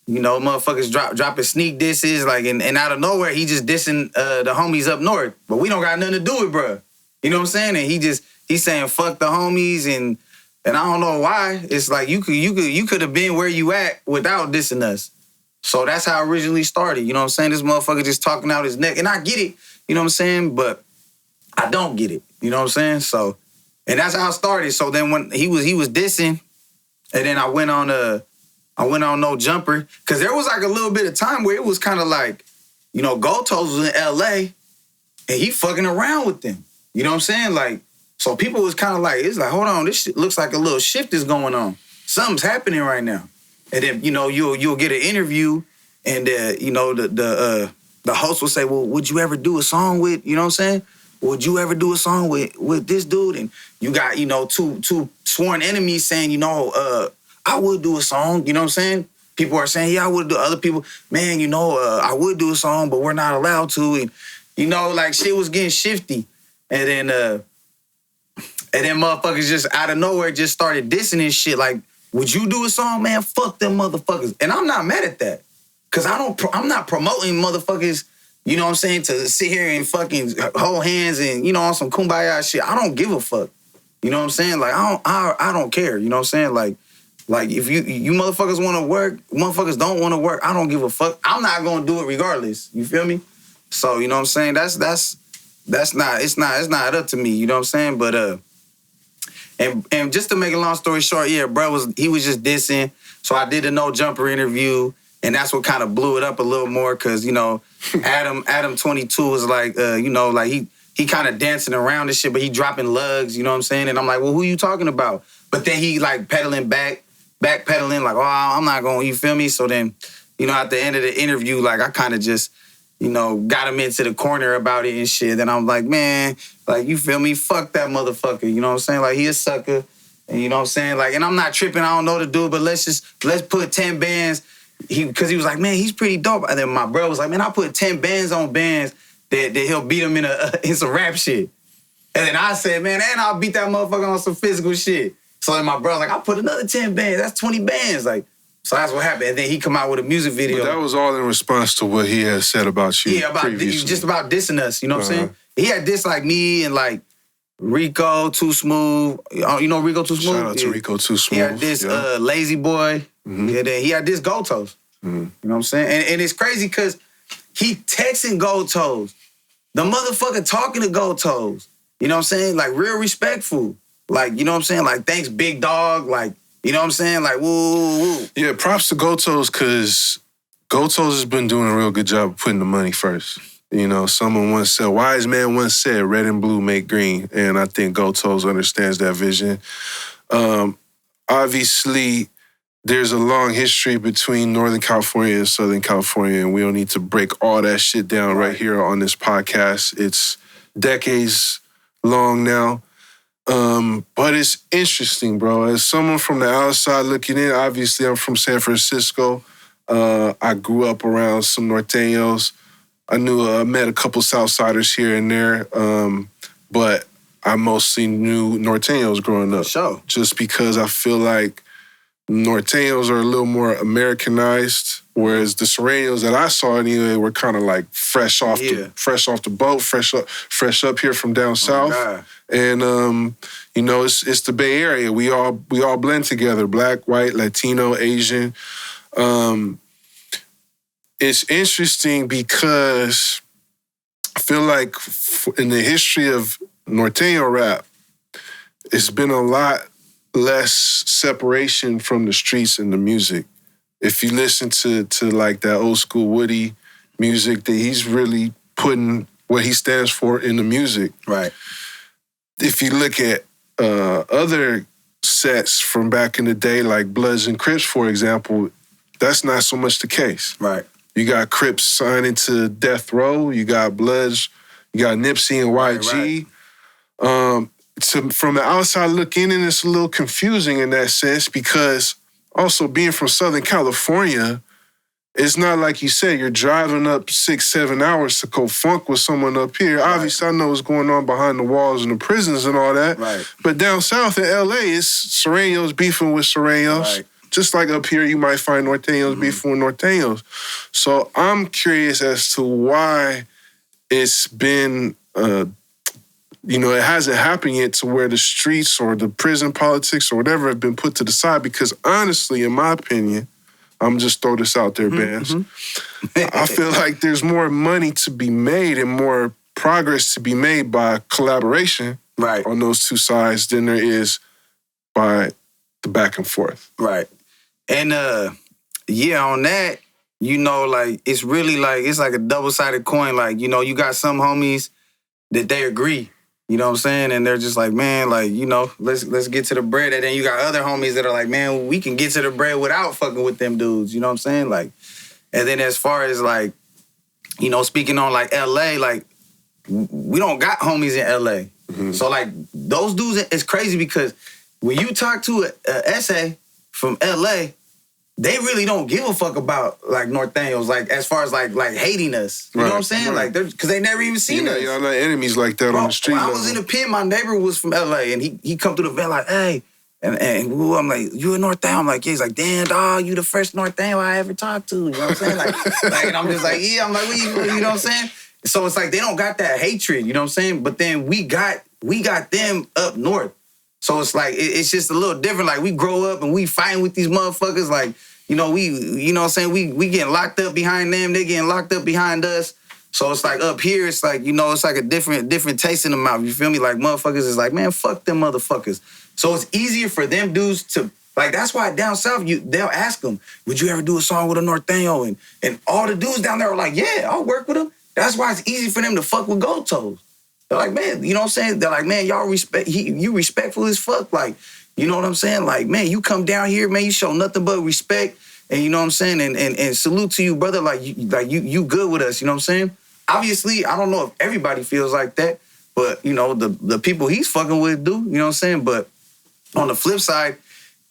you know, motherfuckers dropping sneak disses, like, and out of nowhere, he just dissing the homies up north. But we don't got nothing to do with, bruh. You know what I'm saying? And he's saying fuck the homies, and I don't know why. It's like you could have been where you at without dissing us. So that's how it originally started. You know what I'm saying? This motherfucker just talking out his neck, and I get it. You know what I'm saying? But I don't get it. You know what I'm saying? So, and that's how it started. So then when he was dissing, and then I went on No Jumper, because there was like a little bit of time where it was kind of like, you know, Goldtoes was in LA, and he fucking around with them. You know what I'm saying? Like, so people was kind of like, it's like, hold on, this shit looks like a little shift is going on. Something's happening right now. And then, you'll get an interview, and the host will say, well, would you ever do a song with, you know what I'm saying? Would you ever do a song with this dude? And you got, two sworn enemies saying, I would do a song, you know what I'm saying? People are saying, yeah, I would do. Other people, man, I would do a song, but we're not allowed to. And, shit was getting shifty. And then motherfuckers just out of nowhere just started dissing and shit. Like, would you do a song, man? Fuck them motherfuckers. And I'm not mad at that. Cause I'm not promoting motherfuckers, you know what I'm saying, to sit here and fucking hold hands and, on some kumbaya shit. I don't give a fuck. You know what I'm saying? Like, I don't care. You know what I'm saying? Like if you motherfuckers want to work, motherfuckers don't want to work, I don't give a fuck. I'm not gonna do it regardless. You feel me? So, you know what I'm saying? That's not, it's not up to me, you know what I'm saying? But and just to make a long story short, yeah, bro was just dissing. So I did a No Jumper interview, and that's what kind of blew it up a little more, cause Adam 22 was like, he kind of dancing around and shit, but he dropping lugs, you know what I'm saying? And I'm like, well, who you talking about? But then he like backpedaling, like, oh, I'm not going, you feel me? So then, at the end of the interview, like I kind of just, got him into the corner about it and shit. And I'm like, man, like, you feel me? Fuck that motherfucker, you know what I'm saying? Like, he a sucker, and you know what I'm saying? Like, and I'm not tripping, I don't know the dude, but let's put 10 bands. Because he was like, man, he's pretty dope. And then my bro was like, man, I put 10 bands on bands that he'll beat him in some rap shit. And then I said, man, and I'll beat that motherfucker on some physical shit. So then my brother was like, I put another 10 bands. That's 20 bands. Like, so that's what happened. And then he come out with a music video. But that was all in response to what he had said about you. Yeah, just about dissing us. You know what I'm saying? He had dissed like me and like Rico Too Smooth. You know Rico Too Smooth? Shout out to Rico Too Smooth. He had this Lazy Boy. Mm-hmm. Yeah, then he had this Goldtoes. Mm-hmm. You know what I'm saying? And it's crazy because he texting Goldtoes. The motherfucker talking to Goldtoes. You know what I'm saying? Like, real respectful. Like, you know what I'm saying? Like, thanks, big dog. Like, you know what I'm saying? Like, woo. Yeah, props to Goldtoes, because Goldtoes has been doing a real good job of putting the money first. Someone once said, wise man once said, red and blue make green. And I think Goldtoes understands that vision. Obviously, there's a long history between Northern California and Southern California, and we don't need to break all that shit down right here on this podcast. It's decades long now. But it's interesting, bro. As someone from the outside looking in, obviously I'm from San Francisco. I grew up around some Norteños. I met a couple Southsiders here and there, but I mostly knew Norteños growing up. Sure. Just because I feel like Norteños are a little more Americanized, whereas the Sureños that I saw anyway were kind of like fresh off the boat, fresh up here from down south. God. And it's the Bay Area. We all blend together: Black, white, Latino, Asian. It's interesting because I feel like in the history of Norteño rap, it's been a lot less separation from the streets and the music. If you listen to like that old school Woody music, that he's really putting what he stands for in the music. Right. If you look at other sets from back in the day, like Bloods and Crips, for example, that's not so much the case. Right. You got Crips signing to Death Row, you got Bloods, you got Nipsey and YG. Right. From the outside looking in, it's a little confusing in that sense, because also being from Southern California, it's not like you said, you're driving up 6-7 hours to go funk with someone up here. Right. Obviously, I know what's going on behind the walls and the prisons and all that. Right. But down south in LA, it's Sureños beefing with Sureños. Right. Just like up here, you might find Norteños beefing with Norteños. So I'm curious as to why it's been... it hasn't happened yet to where the streets or the prison politics or whatever have been put to the side, because honestly, in my opinion, I'm just throw this out there, Bands. I feel like there's more money to be made and more progress to be made by collaboration on those two sides than there is by the back and forth. Right. And on that, like, it's really like, it's like a double-sided coin. Like, you got some homies that they agree. You know what I'm saying? And they're just like, man, like, you know, let's get to the bread. And then you got other homies that are like, man, we can get to the bread without fucking with them dudes. You know what I'm saying? Like, and then as far as like, you know, speaking on like LA, like, we don't got homies in LA. Mm-hmm. So like those dudes, it's crazy because when you talk to a essay from LA, they really don't give a fuck about like Norteños, like as far as like hating us. You know what I'm saying? Right. Like, because they never even seen us. Y'all not enemies like that. Bro, on the street. When I was in the pen, my neighbor was from LA, and he come through the van like, hey, and I'm like, you a Norteño? I'm like, yeah. He's like, damn, dog, you the first Norteño I ever talked to. You know what I'm saying? Like, and I'm just like, yeah. I'm like, you know what I'm saying? So it's like they don't got that hatred. You know what I'm saying? But then we got them up north. So it's like it's just a little different. Like we grow up and we fighting with these motherfuckers. Like, you know, you know what I'm saying? We getting locked up behind them. They getting locked up behind us. So it's like up here, it's like, you know, it's like a different taste in the mouth. You feel me? Like motherfuckers is like, man, fuck them motherfuckers. So it's easier for them dudes to, like, that's why down south, they'll ask them, would you ever do a song with a Norteño? And all the dudes down there are like, yeah, I'll work with them. That's why it's easy for them to fuck with Goldtoes. They're like, man, you know what I'm saying? They're like, man, y'all you respectful as fuck. Like, you know what I'm saying? Like, man, you come down here, man, you show nothing but respect. And you know what I'm saying? And salute to you, brother. Like you good with us, you know what I'm saying? Obviously, I don't know if everybody feels like that, but, you know, the people he's fucking with do, you know what I'm saying? But on the flip side,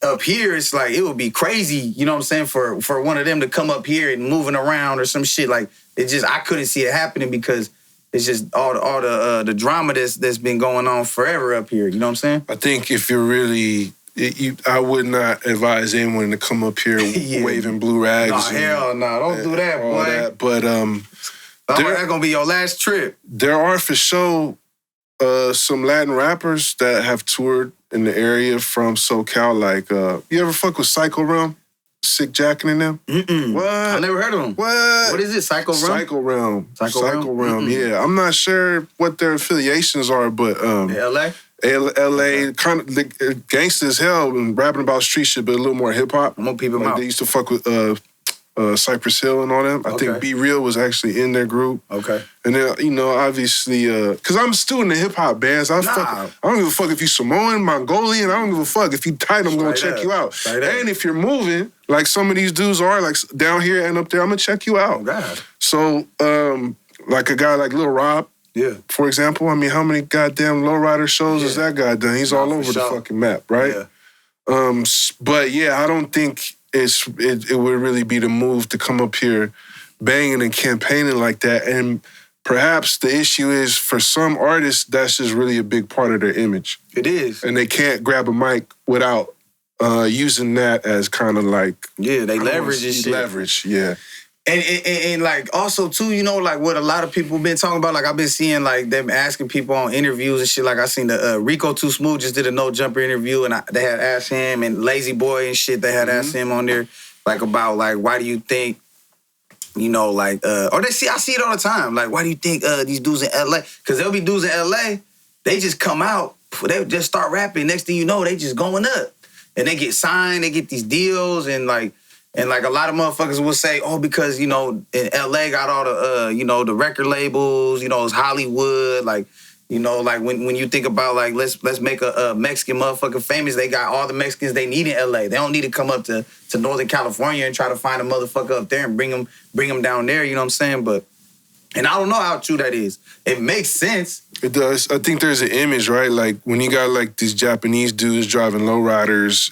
up here, it's like, it would be crazy, you know what I'm saying, for one of them to come up here and moving around or some shit. Like, it just, I couldn't see it happening because it's just all the drama that's been going on forever up here, you know what I'm saying? I think if you're really... I would not advise anyone to come up here waving blue rags. Nah, hell no. Don't do that, boy. That. But that's going to be your last trip. There are for sure some Latin rappers that have toured in the area from SoCal. Like, you ever fuck with Psycho Realm? Sick Jackin' in them? Mm-mm. What? I never heard of them. What? What is it? Psycho Realm? Psycho Realm, yeah. I'm not sure what their affiliations are, but... LA? LA, kind of the gangster as hell and rapping about street shit, but a little more hip hop. I'm gonna peep them like out. They used to fuck with Cypress Hill and all them. I think Be Real was actually in their group. Okay. And then, you know, obviously, because I'm a student of hip hop bands. I don't give a fuck if you Samoan, Mongolian. I don't give a fuck. If you tight, I'm gonna check you out. And if you're moving, like some of these dudes are, like down here and up there, I'm gonna check you out. Oh, God. So, like a guy like Lil Rob. Yeah. For example, I mean, how many goddamn lowrider shows has that guy done? He's all over the fucking map, right? Yeah. But yeah, I don't think it would really be the move to come up here banging and campaigning like that. And perhaps the issue is for some artists, that's just really a big part of their image. It is. And they can't grab a mic without using that as kind of like... Yeah, they leverage this shit. Leverage, yeah. And like also too, you know, like what a lot of people been talking about, like I've been seeing like them asking people on interviews and shit. Like I seen the Rico Too Smooth just did a No Jumper interview and they had asked him, and Lazy Boy and shit, they had asked him on there like about like why do you think, you know, like I see it all the time. Like why do you think these dudes in LA? Because there'll be dudes in LA, they just come out, they just start rapping. Next thing you know, they just going up and they get signed, they get these deals and like a lot of motherfuckers will say, oh, because, you know, in LA got all the, you know, the record labels, you know, it's Hollywood. Like, you know, like when you think about, like, let's make a Mexican motherfucker famous, they got all the Mexicans they need in LA. They don't need to come up to Northern California and try to find a motherfucker up there and bring them down there, you know what I'm saying? But, and I don't know how true that is. It makes sense. It does. I think there's an image, right? Like when you got like these Japanese dudes driving lowriders,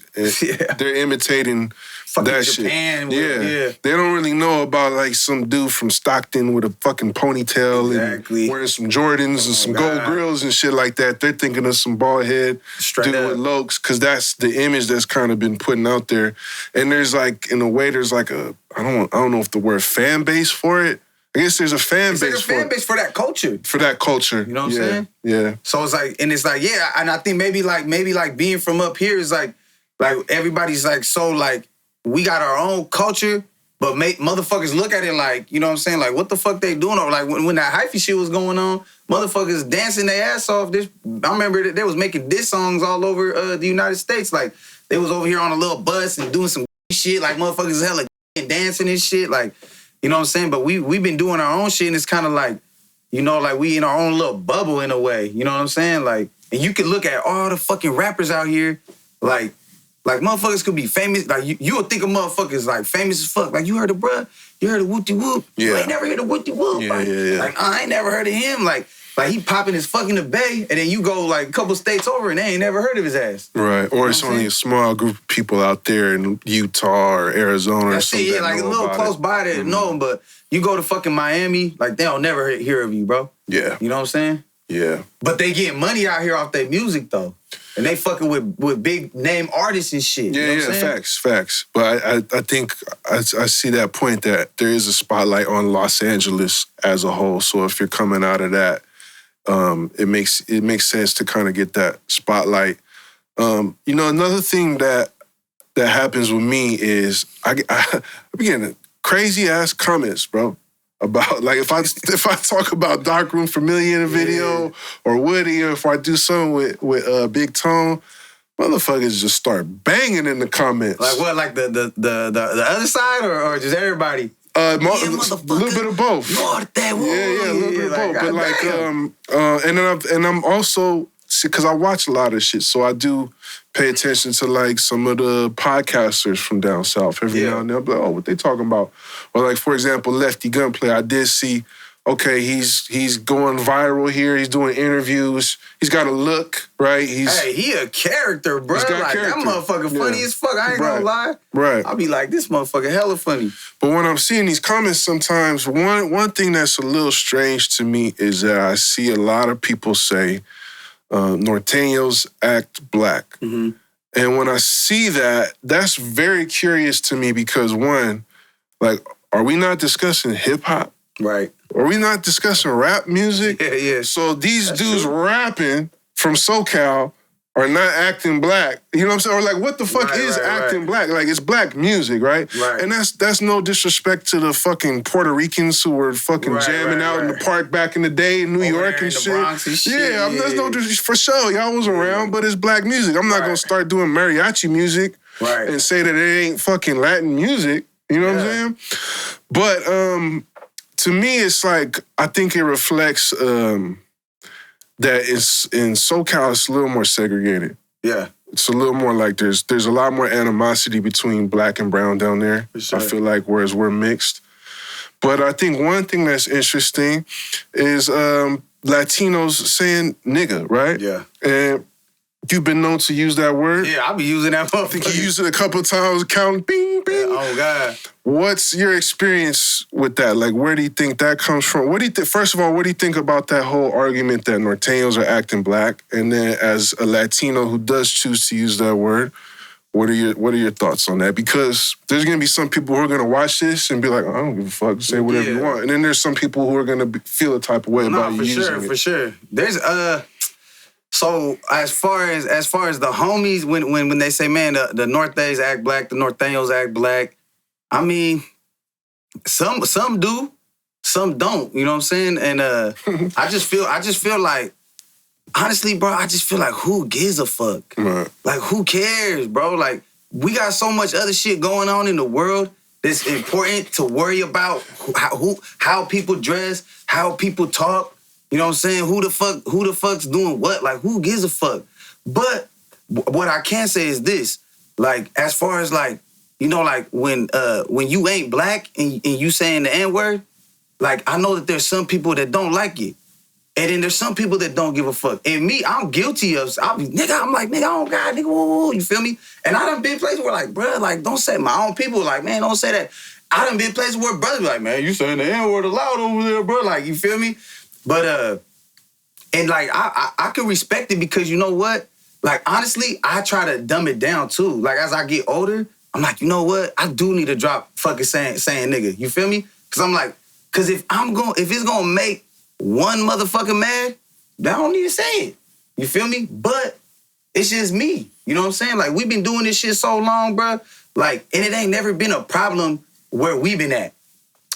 they're imitating that Japan shit. Yeah. They don't really know about like some dude from Stockton with a fucking ponytail and wearing some Jordans and some gold grills and shit like that. They're thinking of some bald head dude with lokes, because that's the image that's kind of been putting out there. And there's like, in a way, there's like a, I don't know if the word fan base for it. I guess there's a fan base. It's like a fan base for that culture. For that culture. You know what I'm saying? Yeah. So it's like, and it's like, yeah, and I think maybe like being from up here is like everybody's like, so like, we got our own culture, but motherfuckers look at it like, you know what I'm saying? Like, what the fuck they doing? Or like when that hyphy shit was going on, motherfuckers dancing their ass off. I remember that they was making diss songs all over the United States. Like, they was over here on a little bus and doing some shit, like motherfuckers hella and dancing and shit. Like, you know what I'm saying? But we've been doing our own shit, and it's kind of like, You know, like we in our own little bubble in a way. You know what I'm saying? Like, and you can look at all the fucking rappers out here, like motherfuckers could be famous. Like you would think of motherfuckers like famous as fuck. Like you heard of bruh, you heard of Whoopty Whoop. Yeah. You ain't never heard of Whoopty Whoop. Yeah. Like I ain't never heard of him. Like he popping his fucking the Bay, and then you go like a couple states over and they ain't never heard of his ass. Right. Or it's only a small group of people out there in Utah or Arizona or something. Yeah, like a little close by that know him, but you go to fucking Miami, like they'll never hear of you, bro. Yeah. You know what I'm saying? Yeah. But they get money out here off their music though. And they fucking with big name artists and shit. Yeah, you know what I'm saying? facts. But I think I see that point that there is a spotlight on Los Angeles as a whole. So if you're coming out of that, it makes sense to kind of get that spotlight. You know, another thing that happens with me is I be getting crazy ass comments, bro. About like if I talk about Darkroom Familia in a video or Woody, or if I do something with Big Tone, motherfuckers just start banging in the comments. Like what? Like the other side or just everybody? A little bit of both. Norte, yeah, a little bit of both. But like, and I'm also, because I watch a lot of shit, so I do pay attention to like some of the podcasters from down south every now and then. I'm like, oh, what they talking about? Or like, for example, Lefty Gunplay. I did see, okay, he's going viral here. He's doing interviews. He's got a look, right? He a character, bro. He's got like character. that motherfucker funny as fuck. I ain't gonna lie. Right. I'll be like, this motherfucker hella funny. But when I'm seeing these comments sometimes, one thing that's a little strange to me is that I see a lot of people say, Norteños act black. Mm-hmm. And when I see that, that's very curious to me because one, like, are we not discussing hip hop? Right. Are we not discussing rap music? Yeah. So these dudes rapping from SoCal are not acting black. You know what I'm saying? Or like, what the fuck is acting black? Like, it's black music, right? Right. And that's no disrespect to the fucking Puerto Ricans who were fucking jamming out in the park back in the day in New York and shit. Bronx and shit. Yeah, there's no disrespect. For sure, y'all was around, but it's black music. I'm not going to start doing mariachi music and say that it ain't fucking Latin music. You know what I'm saying? But to me, it's like, I think it reflects that in SoCal, it's a little more segregated. Yeah. It's a little more like there's a lot more animosity between black and brown down there. Sure. I feel like, whereas we're mixed. But I think one thing that's interesting is Latinos saying nigga, right? Yeah. And you've been known to use that word. Yeah, I'll be using that motherfucker. I think you used it a couple of times, counting bing, bing. Oh, God. What's your experience with that? Like, where do you think that comes from? What do you first of all, what do you think about that whole argument that Norteños are acting black? And then as a Latino who does choose to use that word, what are your thoughts on that? Because there's going to be some people who are going to watch this and be like, I don't give a fuck, say whatever you want. And then there's some people who are going to feel a type of way about you using it. For sure. There's so as far as the homies, when they say, man, the Nortes act black, the Norteños act black, I mean, some do, some don't. You know what I'm saying? And I just feel like, honestly, bro, I just feel like who gives a fuck? Right. Like, who cares, bro? Like, we got so much other shit going on in the world that's important to worry about. How people dress, how people talk. You know what I'm saying? Who the fuck's doing what? Like, who gives a fuck? But what I can say is this. Like, as far as like, you know, like when you ain't black and you saying the N-word, like, I know that there's some people that don't like it. And then there's some people that don't give a fuck. And me, I'm guilty of, I'm like, nigga, oh God, nigga, whoa, you feel me? And I done been places where like, bro, like, don't say, my own people like, man, don't say that. I done been places where brothers be like, man, you saying the N-word loud over there, bro. Like, you feel me? But, and like, I can respect it because you know what? Like, honestly, I try to dumb it down too. Like, as I get older, I'm like, you know what? I do need to drop fucking saying nigga. You feel me? Because I'm like, because if it's gonna make one motherfucker mad, I don't need to say it. You feel me? But it's just me. You know what I'm saying? Like, we've been doing this shit so long, bro. Like, and it ain't never been a problem where we been at.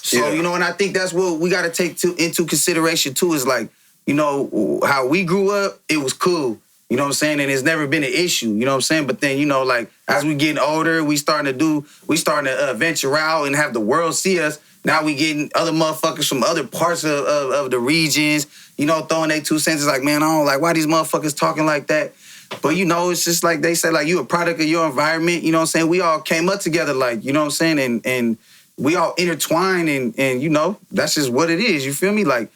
So, you know, and I think that's what we got to take into consideration too is like, you know, how we grew up, it was cool. You know what I'm saying? And it's never been an issue. You know what I'm saying? But then, you know, like, as we getting older, we starting to venture out and have the world see us. Now we getting other motherfuckers from other parts of the regions, you know, throwing their 2 cents. Like, man, I don't like why these motherfuckers talking like that. But, you know, it's just like they say, like, you a product of your environment. You know what I'm saying? We all came up together, like, you know what I'm saying? And we all intertwined and, you know, that's just what it is. You feel me? Like,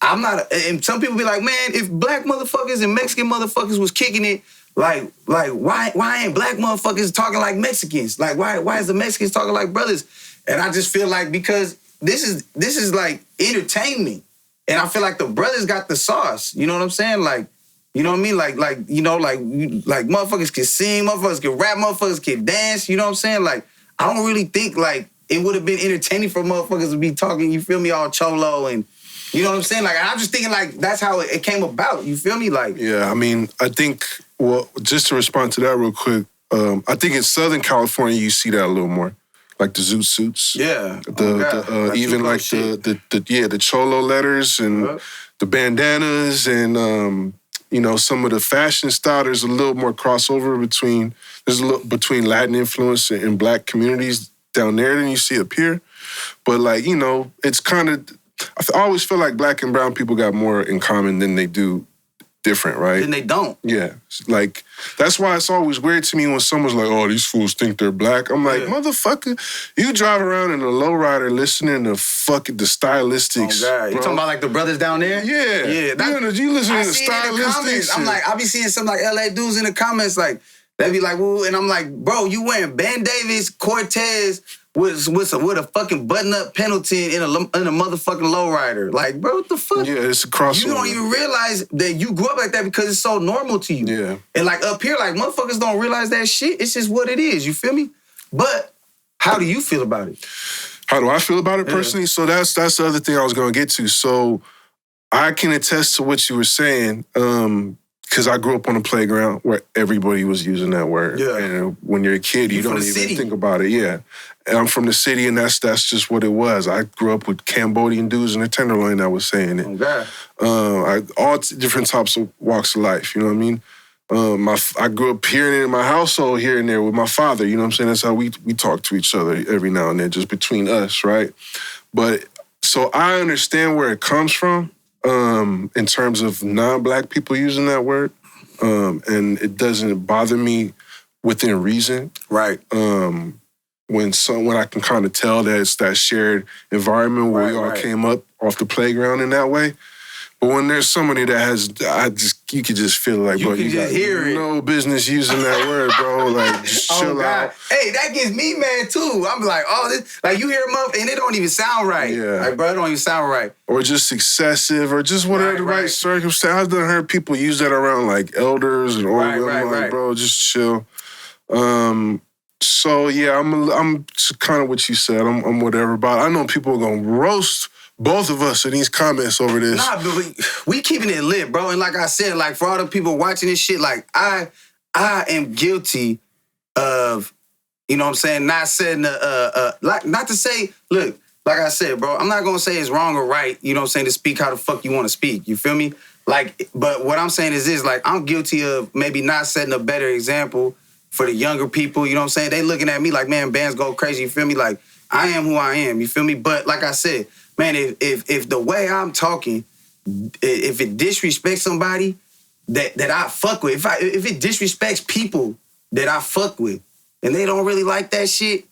I'm not, and some people be like, man, if black motherfuckers and Mexican motherfuckers was kicking it, like why ain't black motherfuckers talking like Mexicans? Like, why is the Mexicans talking like brothers? And I just feel like because this is like entertainment. And I feel like the brothers got the sauce. You know what I'm saying? Like, you know what I mean? Like motherfuckers can sing, motherfuckers can rap, motherfuckers can dance. You know what I'm saying? Like, I don't really think like it would have been entertaining for motherfuckers to be talking, you feel me, all cholo and you know what I'm saying? Like, I'm just thinking like that's how it came about. You feel me? Like, yeah, I mean, I think, well, just to respond to that real quick, I think in Southern California you see that a little more, like the zoot suits. Yeah. Even like the cholo letters and the bandanas and you know, some of the fashion style. There's a little more crossover between Latin influence and black communities down there than you see up here. But like, you know, it's kind of, I always feel like black and brown people got more in common than they do different, right? Then they don't. Yeah. Like, that's why it's always weird to me when someone's like, oh, these fools think they're black. I'm like, motherfucker, you drive around in a lowrider listening to fucking the stylistics. Oh, God. You talking about like the brothers down there? Yeah. Yeah. You listen to the stylistics. I'm like, I be seeing some like LA dudes in the comments like, they be like, woo, and I'm like, bro, you wearing Ben Davis, Cortez, with a fucking button-up penalty in a motherfucking lowrider. Like, bro, what the fuck? Yeah, it's a crossover. You don't even realize that you grew up like that because it's so normal to you. Yeah. And like up here, like motherfuckers don't realize that shit. It's just what it is. You feel me? But how do you feel about it? How do I feel about it personally? Yeah. So that's the other thing I was going to get to. So I can attest to what you were saying. Because I grew up on a playground where everybody was using that word. Yeah. And when you're a kid, you don't even think about it. Yeah. And I'm from the city, and that's just what it was. I grew up with Cambodian dudes in the Tenderloin that was saying it. Okay. All different types of walks of life, you know what I mean? I grew up hearing it in my household here and there with my father, you know what I'm saying? That's how we talk to each other every now and then, just between us, right? But, so I understand where it comes from. In terms of non-black people using that word, and it doesn't bother me within reason. Right. When I can kind of tell that it's that shared environment where we all came up off the playground in that way. But when there's somebody that has, you could just feel like, bro, you got no business using that word, bro. Like, just chill out. Hey, that gets me mad too. I'm like, oh, this, like you hear them up and it don't even sound right. Yeah. Like, bro, it don't even sound right. Or just excessive, or just whatever the right circumstance. I've done heard people use that around like elders and older women. Like, bro, just chill. So yeah, I'm kind of what you said. I'm whatever. But I know people are gonna roast both of us in these comments over this. Nah, but we keeping it lit, bro. And like I said, like for all the people watching this shit, like I am guilty of, you know what I'm saying, not saying not to say, look, like I said, bro, I'm not gonna say it's wrong or right, you know what I'm saying, to speak how the fuck you want to speak. You feel me? Like, but what I'm saying is this, like, I'm guilty of maybe not setting a better example for the younger people, you know what I'm saying? They looking at me like, man, bands go crazy, you feel me? Like, I am who I am, you feel me? But like I said, man, if the way I'm talking, if it disrespects somebody that I fuck with, if it disrespects people that I fuck with, and they don't really like that shit,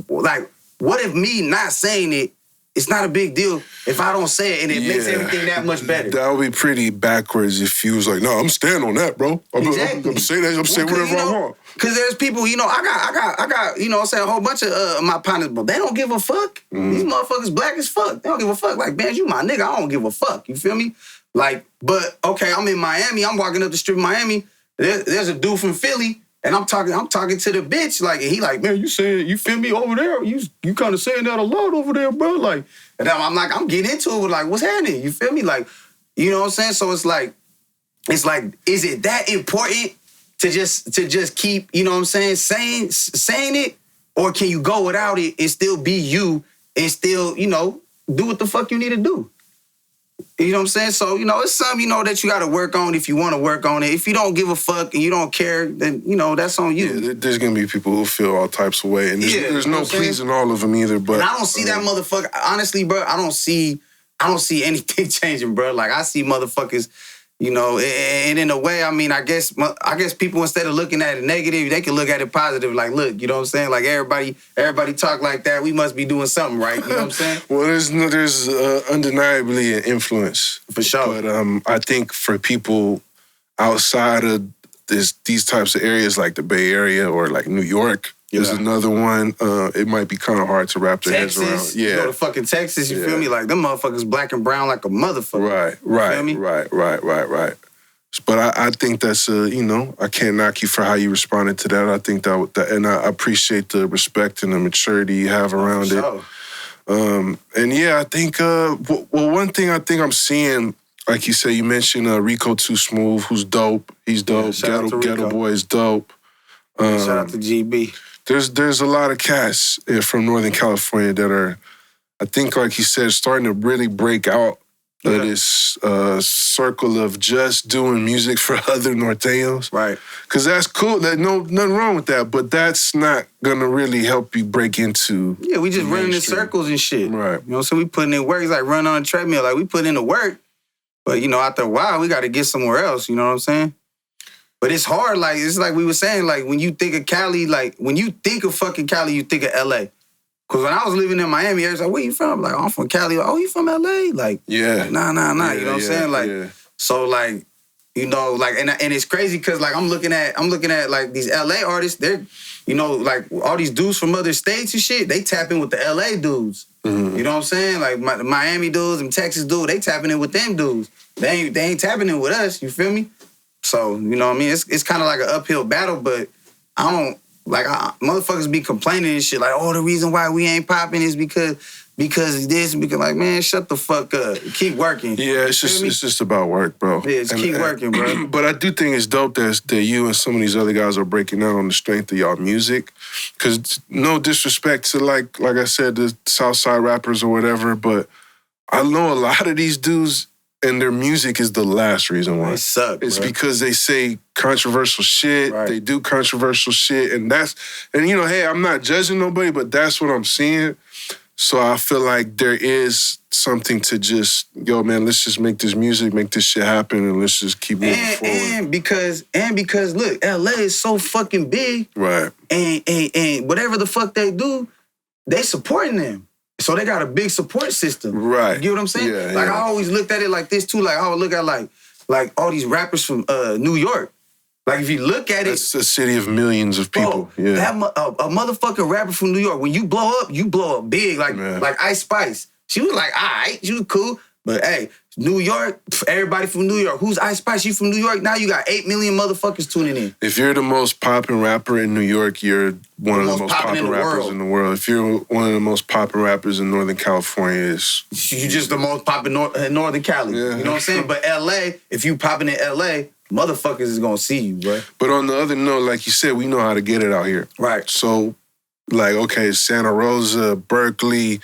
like, what if me not saying it, it's not a big deal if I don't say it and it makes everything that much better? That would be pretty backwards if you was like, no, I'm standing on that, bro. I'm saying that. I'm saying whatever I want. Because there's people, you know, I got, you know what I'm saying, a whole bunch of my partners, but they don't give a fuck. These motherfuckers black as fuck. They don't give a fuck. Like, man, you my nigga, I don't give a fuck. You feel me? Like, but, okay, I'm in Miami. I'm walking up the street of Miami. There's a dude from Philly, and I'm talking to the bitch. Like, and he like, man, you saying, you feel me over there? You kind of saying that a lot over there, bro. Like, and I'm like, I'm getting into it with like, what's happening? You feel me? Like, you know what I'm saying? So it's like, is it that important to just keep, you know what I'm saying, saying it? Or can you go without it and still be you and still, you know, do what the fuck you need to do? You know what I'm saying? So, it's something, that you got to work on if you want to work on it. If you don't give a fuck and you don't care, then, that's on you. Yeah, there's going to be people who feel all types of way. And there's no pleasing all of them either. But and I don't see that motherfucker. Honestly, bro, I don't see anything changing, bro. Like, I see motherfuckers, and in a way, I mean, I guess people, instead of looking at it negative, they can look at it positive. Like, look, you know what I'm saying? Like, everybody talk like that. We must be doing something right. You know what I'm saying? Well, there's undeniably an influence. For sure. But I think for people outside of these types of areas, like the Bay Area or like New York, there's another one. It might be kind of hard to wrap their heads around. Yeah. You go to fucking Texas, you feel me? Like, them motherfuckers black and brown like a motherfucker. Right. Feel me? Right. But I think that's, I can't knock you for how you responded to that. I think that and I appreciate the respect and the maturity you have around it. And yeah, I think, one thing I think I'm seeing, like you say, you mentioned Rico Too Smooth, who's dope. He's dope. Yeah, Ghetto Boy is dope. Shout out to GB. There's a lot of cats from Northern California that are, I think, like you said, starting to really break out of this circle of just doing music for other Norteños. Right. Because that's cool. Nothing wrong with that, but that's not going to really help you break into we just running in circles and shit. Right. So we putting in work. It's like running on a treadmill. Like, we put in the work, but, after a while, we got to get somewhere else. You know what I'm saying? But it's hard, like, it's like we were saying, like, when you think of Cali, like, when you think of fucking Cali, you think of L.A. Because when I was living in Miami, everyone's like, where you from? Like, I'm from Cali. Oh, you from L.A.? Like, nah. Yeah, you know what I'm saying? Like, so, like, like, and it's crazy because, like, I'm looking at, like, these L.A. artists, they're, like, all these dudes from other states and shit, they tap in with the L.A. dudes. Mm-hmm. You know what I'm saying? Like, Miami dudes and Texas dudes, they tapping in with them dudes. They ain't tapping in with us, you feel me? So, you know what I mean? It's kind of like an uphill battle, but I don't, like, motherfuckers be complaining and shit, like, oh, the reason why we ain't popping is because of this, because, like, man, shut the fuck up. Keep working. Yeah, it's just about work, bro. Yeah, keep working, bro. But I do think it's dope that you and some of these other guys are breaking out on the strength of y'all music. Because no disrespect to, like I said, the Southside rappers or whatever, but I know a lot of these dudes, and their music is the last reason why. They suck, It's bro. because they say controversial shit. Right. They do controversial shit. And hey, I'm not judging nobody, but that's what I'm seeing. So I feel like there is something to just, yo, man, let's just make this music, make this shit happen, and let's just keep moving forward. And because, look, LA is so fucking big. Right. And whatever the fuck they do, they supporting them. So they got a big support system. Right. You get what I'm saying? Yeah, like, I always looked at it like this, too. Like, I would look at, like all these rappers from New York. Like, if you look at it... It's a city of millions of people. Bro, a motherfucking rapper from New York, when you blow up big. Like Ice Spice. She was like, all right, she was cool. But, hey, New York, everybody from New York. Who's Ice Spice? You from New York? Now you got 8 million motherfuckers tuning in. If you're the most popping rapper in New York, you're one of the most popping rappers in the world. If you're one of the most popping rappers in Northern California, you just the most popping in Northern Cali. Yeah. You know what I'm saying? But LA, if you popping in LA, motherfuckers is gonna see you, bro. But on the other note, like you said, we know how to get it out here. Right. So, like, okay, Santa Rosa, Berkeley,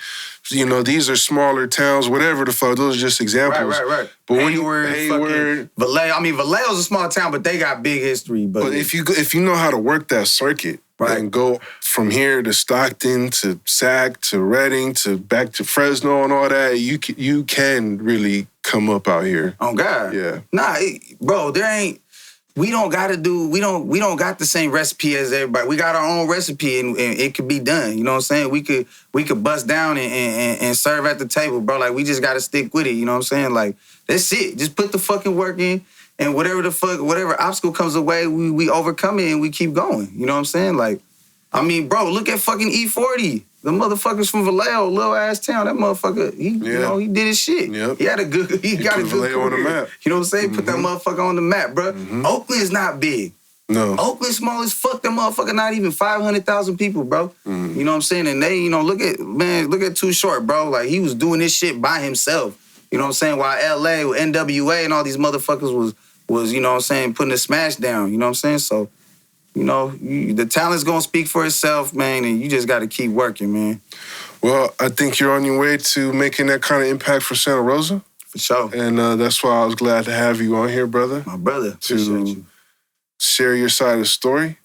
these are smaller towns, whatever the fuck. Those are just examples. Right. But Hayward, Vallejo's a small town, but they got big history. But if you know how to work that circuit, right, and go from here to Stockton to Sac to Redding to back to Fresno and all that, you can really come up out here. Oh God. Yeah. Nah, bro, we don't got the same recipe as everybody. We got our own recipe and it could be done. You know what I'm saying? We could bust down and serve at the table, bro. Like, we just gotta stick with it. You know what I'm saying? Like, that's it. Just put the fucking work in, and whatever obstacle comes away, we overcome it and we keep going. You know what I'm saying? Like, I mean, bro, look at fucking E40. The motherfuckers from Vallejo, little ass town. That motherfucker, he did his shit. Yep. He got a good Vallejo on the career. map. You know what I'm saying? Mm-hmm. Put that motherfucker on the map, bro. Mm-hmm. Oakland's not big. No. Oakland small as fuck. That motherfucker not even 500,000 people, bro. Mm-hmm. You know what I'm saying? And they, look at Too Short, bro. Like, he was doing this shit by himself. You know what I'm saying? While LA, with NWA and all these motherfuckers was, you know what I'm saying, putting the smash down. You know what I'm saying? So, the talent's gonna speak for itself, man, and you just gotta keep working, man. Well, I think you're on your way to making that kind of impact for Santa Rosa. For sure. And that's why I was glad to have you on here, brother. My brother. Appreciate you. Share your side of the story.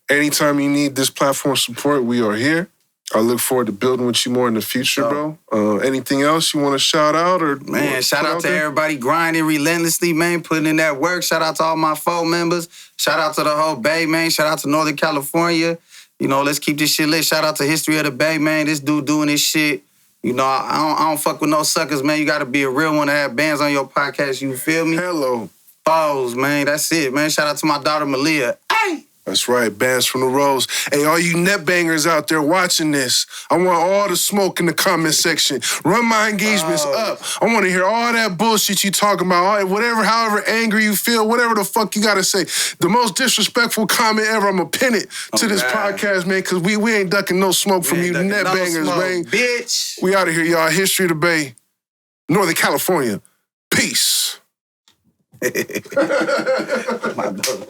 Anytime you need this platform support, we are here. I look forward to building with you more in the future, bro. Anything else you want to shout out? Man, shout out to everybody grinding relentlessly, man, putting in that work. Shout out to all my folk members. Shout out to the whole Bay, man. Shout out to Northern California. You know, let's keep this shit lit. Shout out to History of the Bay, man. This dude doing this shit. You know, I don't fuck with no suckers, man. You got to be a real one to have bands on your podcast, you feel me? Hello. Foes, man. That's it, man. Shout out to my daughter, Malia. Hey! That's right, Bands from the Rose. Hey, all you net bangers out there watching this, I want all the smoke in the comment section. Run my engagements up. I want to hear all that bullshit you talking about, whatever, however angry you feel, whatever the fuck you got to say. The most disrespectful comment ever, I'm going to pin it to this podcast, man, because we ain't ducking no smoke from you net bangers, man. Bitch. We out of here, y'all. History of the Bay, Northern California. Peace. My brother.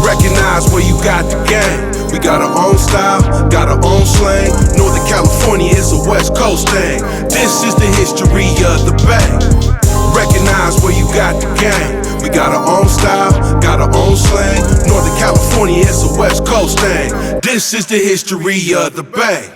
Recognize where you got the game. We got our own style, got our own slang. Northern California is a West Coast thing. This is the history of the Bay. Recognize where you got the game. We got our own style, got our own slang. Northern California is a West Coast thing. This is the history of the Bay.